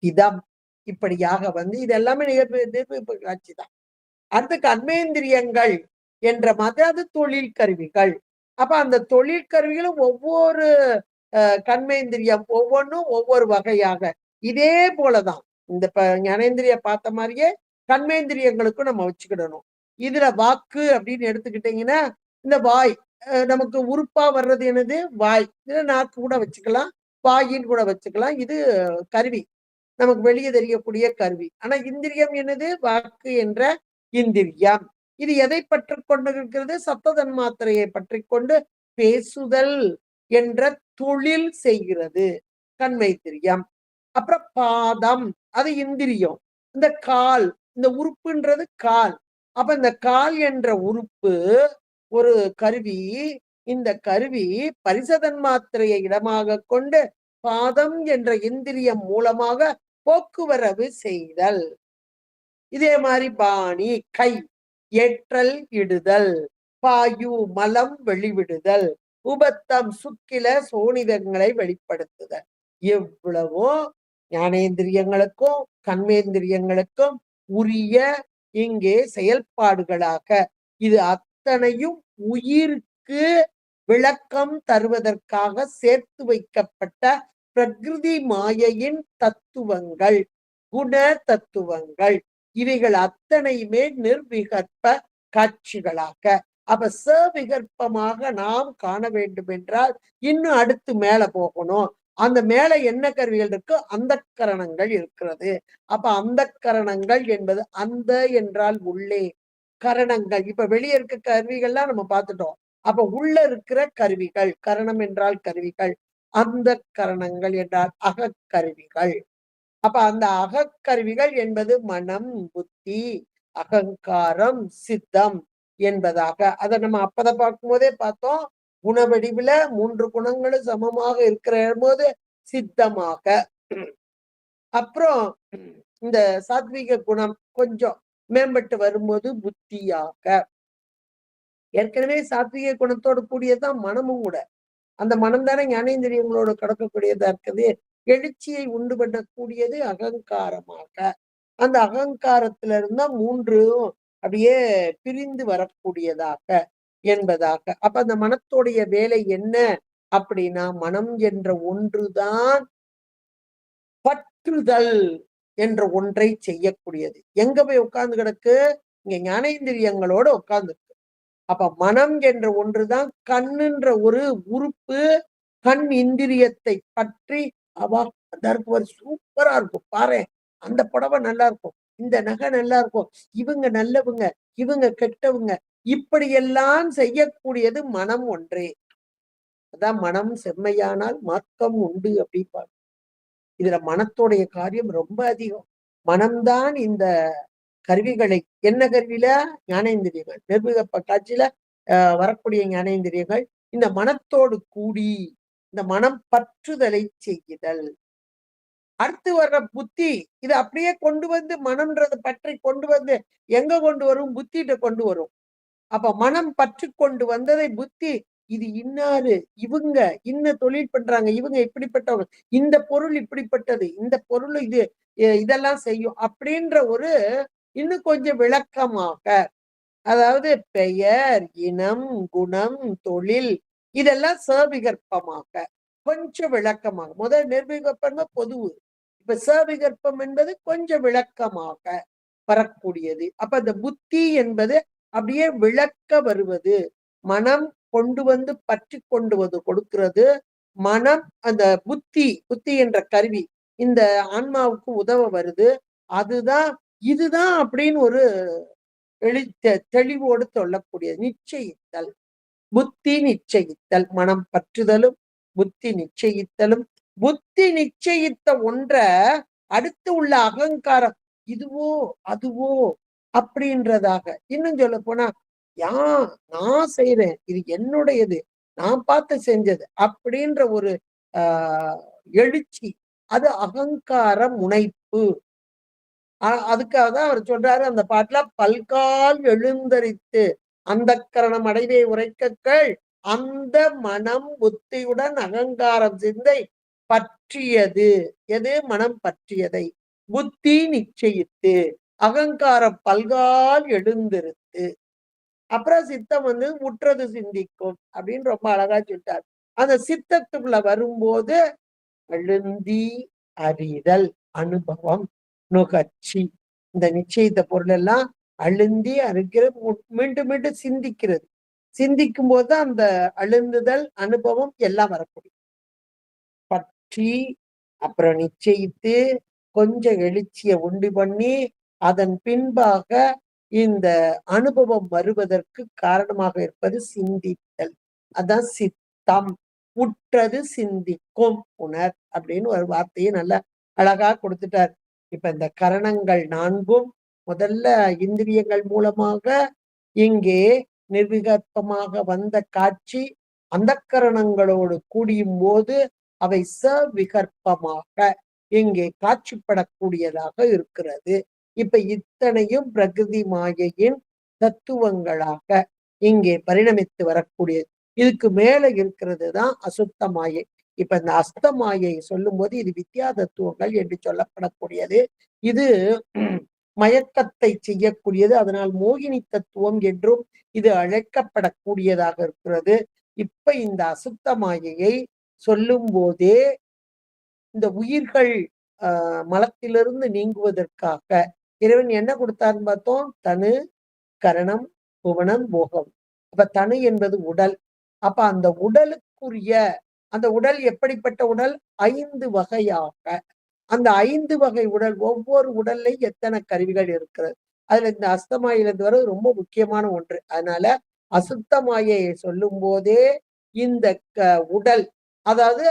விதம் இப்படியாக இது எல்லாமே நிகழ்வு காட்சி தான். அடுத்து கர்மேந்திரியங்கள் என்ற மாதிரி அது தொழில் கருவிகள். அப்ப அந்த தொழில் கருவிகளும் ஒவ்வொரு கர்மேந்திரியம் ஒவ்வொன்றும் ஒவ்வொரு வகையாக இதே போலதான். இந்த ஞானேந்திரிய பார்த்த மாதிரியே கர்மேந்திரியங்களுக்கும் நம்ம வச்சுக்கிடணும். இதுல வாக்கு அப்படின்னு எடுத்துக்கிட்டீங்கன்னா இந்த வாய் நமக்கு உறுப்பா வர்றது என்னது? வாய். இதுல நாக்கு கூட வச்சுக்கலாம், வாயின்னு கூட வச்சுக்கலாம். இது கருவி, நமக்கு வெளியே தெரியக்கூடிய கருவி. ஆனா இந்திரியம் என்னது? வாக்கு என்ற இந்திரியம். இது எதை பற்றி கொண்டு இருக்கிறது? சத்த தன்மாத்திரையை பற்றி கொண்டு பேசுதல் என்ற தொழில் செய்கிறது கண்மேந்திரியம். அப்புறம் பாதம், அது இந்திரியம். இந்த கால், இந்த உறுப்புன்றது கால். அப்ப இந்த கால் என்ற உறுப்பு ஒரு கருவி. இந்த கருவி பரிசதன்மாத்திரையை இடமாக கொண்டு பாதம் என்ற இந்திரியம் மூலமாக போக்குவரவு செய்தல். இதே மாதிரி பாணி, கை, ஏற்றல் இடுதல், பாயு மலம் வெளிவிடுதல், உபத்தம் சுக்கில சோனிதங்களை வெளிப்படுத்துதல். எவ்வளவோ ஞானேந்திரியங்களுக்கும் கண்மேந்திரியங்களுக்கும் உரிய இங்கே செயல்பாடுகளாக இது அத்தனையும் உயிருக்கு விளக்கம் தருவதற்காக சேர்த்து வைக்கப்பட்ட பிரகிருதி மாயையின் தத்துவங்கள், குண தத்துவங்கள். இவைகள் அத்தனையுமே நிர்விகற்ப காட்சிகளாக. அப்ப சவிகற்பமாக நாம் காண வேண்டும் என்றால் இன்னும் அடுத்து மேல போகணும். அந்த மேல என்ன கருவிகள் இருக்கு? அந்த கரணங்கள் இருக்கிறது. அப்ப அந்த கரணங்கள் என்பது அந்த என்றால் உள்ளே, கரணங்கள் இப்ப வெளியே இருக்க கருவிகள்லாம் நம்ம பார்த்துட்டோம். அப்ப உள்ள இருக்கிற கருவிகள், கரணம் என்றால் கருவிகள், அந்த கரணங்கள் என்றால் அகக்கருவிகள். அப்ப அந்த அகக்கருவிகள் என்பது மனம், புத்தி, அகங்காரம், சித்தம் என்பதாக. அதை நம்ம அப்பத பார்க்கும் போதே பார்த்தோம். குணவடிவுல 3 குணங்களும் சமமாக இருக்கிற போது சித்தமாக. அப்புறம் இந்த சாத்விக குணம் கொஞ்சம் மேம்பட்டு வரும்போது புத்தியாக. ஏற்கனவே சாத்விக குணத்தோடு கூடியதான் மனமும் கூட. அந்த மனம் தானே ஞானேந்திரியங்களோடு கடக்கக்கூடியதா இருக்குது. எழுச்சியை உண்டு பண்ணக்கூடியது அகங்காரமாக. அந்த அகங்காரத்துல இருந்தா 3 அப்படியே பிரிந்து வரக்கூடியதாக என்பதாக. அப்ப அந்த மனத்தோடைய வேலை என்ன அப்படின்னா, மனம் என்ற ஒன்றுதான் பற்றுதல் என்ற ஒன்றை செய்யக்கூடியது. எங்க போய் உட்கார்ந்து கிடக்கு? இங்க ஞானேந்திரியங்களோட உட்கார்ந்து இருக்கு. அப்ப மனம் என்ற ஒன்றுதான் கண்ணுன்ற ஒரு உறுப்பு கண் இந்திரியத்தை பற்றி சூப்பரா இருக்கும். பாரு, அந்த புடவை நல்லா இருக்கும், இந்த நகை நல்லா இருக்கும், இவங்க நல்லவங்க, இவங்க கெட்டவங்க, இப்படியெல்லாம் செய்யக்கூடியது மனம் ஒன்றே. அதான் மனம் செம்மையானால் மார்க்கம் உண்டு அப்படிப்பாங்க. இதுல மனத்தோடைய காரியம் ரொம்ப அதிகம். மனம்தான் இந்த கருவிகளை, என்ன கருவியில? ஞானேந்திரியங்கள், நிர்விகற்ப காட்சியில வரக்கூடிய ஞானேந்திரியங்கள் இந்த மனத்தோடு கூடி இந்த மனம் பற்றுதலை செய்யுதல். அடுத்து வர்ற புத்தி, இது அப்படியே கொண்டு மனம்ன்றது பற்றி கொண்டு எங்க கொண்டு வரும்? புத்திட்ட கொண்டு வரும். அப்ப மனம் பற்று கொண்டு வந்ததை புத்தி, இது இன்னாரு, இவங்க இன்ன தொழில் பண்றாங்க, இவங்க இப்படிப்பட்டவங்க, இந்த பொருள் இப்படிப்பட்டது, இந்த பொருள் இது இதெல்லாம் செய்யும் அப்படின்ற ஒரு இன்னும் கொஞ்சம் விளக்கமாக, அதாவது பெயர், இனம், குணம், தொழில் இதெல்லாம் சவிகற்பமாக கொஞ்சம் விளக்கமாக. முதல் நிர்விகற்பம் பொதுவு, இப்ப சவிகற்பம் என்பது கொஞ்சம் விளக்கமாக வரக்கூடியது. அப்ப அந்த புத்தி என்பது அப்படியே விளக்க வருவது. மனம் கொண்டு பற்றி கொண்டு கொடுக்கிறது. மனம் அந்த புத்தி என்ற கருவி இந்த ஆன்மாவுக்கு உதவ வருது. அதுதான் இதுதான் அப்படின்னு ஒரு தெளிவோடு சொல்லக்கூடியது. நிச்சயித்தல், புத்தி நிச்சயித்தல், மனம் பற்றுதலும் புத்தி நிச்சயித்தலும். புத்தி நிச்சயித்த ஒன்ற அடுத்து உள்ள அகங்காரம் இதுவோ அதுவோ அப்படின்றதாக. இன்னும் சொல்ல போனா நான் செய்யறேன், இது என்னுடையது, நான் பார்த்து செஞ்சது அப்படின்ற ஒரு எழுச்சி, அது அகங்கார முனைப்பு. அதுக்காக தான் அவர் சொல்றாரு அந்த பாட்டுல, பல்கால் எழுந்தரித்து அந்த கரணம் அடைவே உரைக்கக்கள் அந்த மனம் புத்தியுடன் அகங்காரம் சிந்தை பற்றியது. எது? மனம் பற்றியதை புத்தி நிச்சயித்து அகங்காரம் பல்கால் எழுந்திருத்து. அப்புறம் சித்தம் முற்றது சிந்திக்கும் அப்படின்னு ரொம்ப அழகா சொல்லிட்டார். அந்த சித்தத்துக்குள்ள வரும்போது எழுந்தி அறிதல், அனுபவம், நுகர்ச்சி, இந்த நிச்சயித்த பொருள் எல்லாம் அழுந்தி அறிக்கிறது, மீண்டும் மீண்டும் சிந்திக்கிறது. சிந்திக்கும் போது அந்த அழுந்துதல் அனுபவம் எல்லாம் வரக்கூடிய பற்றி, அப்புறம் நிச்சயித்து கொஞ்சம் எழுச்சியை உண்டு பண்ணி அதன் பின்பாக இந்த அனுபவம் வருவதற்கு காரணமாக இருப்பது சிந்தித்தல். அதான் சித்தம். உற்றது சிந்திக்கும் உணர் அப்படின்னு ஒரு வார்த்தையை நல்ல அழகா கொடுத்துட்டார். இப்ப இந்த கரணங்கள் நான்கும் முதல்ல இந்திரியங்கள் மூலமாக இங்கே நிர்விகற்பமாக வந்த காட்சி அந்த கரணங்களோடு கூடியும் போது அவை சவிகற்பமாக இங்கே காட்சிப்படக்கூடியதாக இருக்கிறது. இப்ப இத்தனையும் பிரகிருதி மாயையின் தத்துவங்களாக இங்கே பரிணமித்து வரக்கூடியது. இதுக்கு மேல இருக்கிறது தான் அசுத்த மாயை. இப்ப இந்த அஸ்த மாயை சொல்லும் போது இது வித்யா தத்துவங்கள் என்று சொல்லப்படக்கூடியது. இது மயக்கத்தை செய்யக்கூடியது. அதனால் மோகினி தத்துவம் என்றும் இது அழைக்கப்படக்கூடியதாக இருக்கிறது. இப்ப இந்த அசுத்த மாயையை சொல்லும் போதே இந்த உயிர்கள் மலத்திலிருந்து நீங்குவதற்காக இறைவன் என்ன கொடுத்தாருன்னு பார்த்தோம்? தனு, கரணம், புவனம், போகம். அப்ப தனு என்பது உடல். அப்ப அந்த உடலுக்குரிய அந்த உடல் எப்படிப்பட்ட உடல்? 5 வகையாக. அந்த 5 வகை உடல், ஒவ்வொரு உடல்ல எத்தனை கருவிகள் இருக்கிறது. அதுல இந்த அஸ்தமாயிலிருந்து வர ரொம்ப முக்கியமான ஒன்று. அதனால அசுத்த மாயையை சொல்லும் போதே இந்த உடல், அதாவது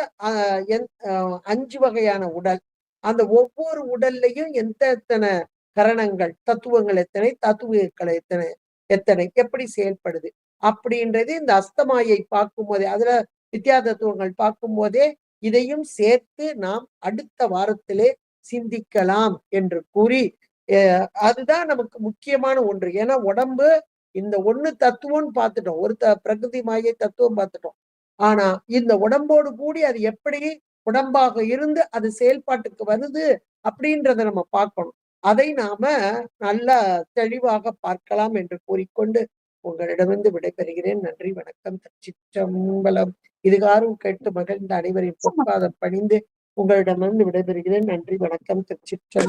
5 வகையான உடல், அந்த ஒவ்வொரு உடல்லையும் எத்தனை கரணங்கள், தத்துவங்கள் எத்தனை, தத்துவங்கள் எத்தனை எப்படி செயல்படுது அப்படின்றது இந்த அஸ்தமாயை பார்க்கும் போதே, அதுல வித்யா தத்துவங்கள் பார்க்கும் போதே இதையும் சேர்த்து நாம் அடுத்த வாரத்திலே சிந்திக்கலாம் என்று கூறி, அதுதான் நமக்கு முக்கியமான ஒன்று. ஏன்னா உடம்பு இந்த ஒண்ணு தத்துவம்னு பார்த்துட்டோம், ஒரு பிரகிருதி மாயை தத்துவம் பார்த்துட்டோம். ஆனா இந்த உடம்போடு கூடி அது எப்படி உடம்பாக இருந்து அது செயல்பாட்டுக்கு வருது அப்படின்றத நம்ம பார்க்கணும். அதை நாம நல்ல தெளிவாக பார்க்கலாம் என்று கூறிக்கொண்டு உங்களிடமிருந்து விடைபெறுகிறேன். நன்றி, வணக்கம், திருச்சிற்றம்பலம். இதுகாரும் கேட்டு மகிழ்ந்த அனைவரின் பொற்பாதம் பணிந்து உங்களிடமிருந்து விடைபெறுகிறேன். நன்றி, வணக்கம், திருச்சிற்றம்பலம்.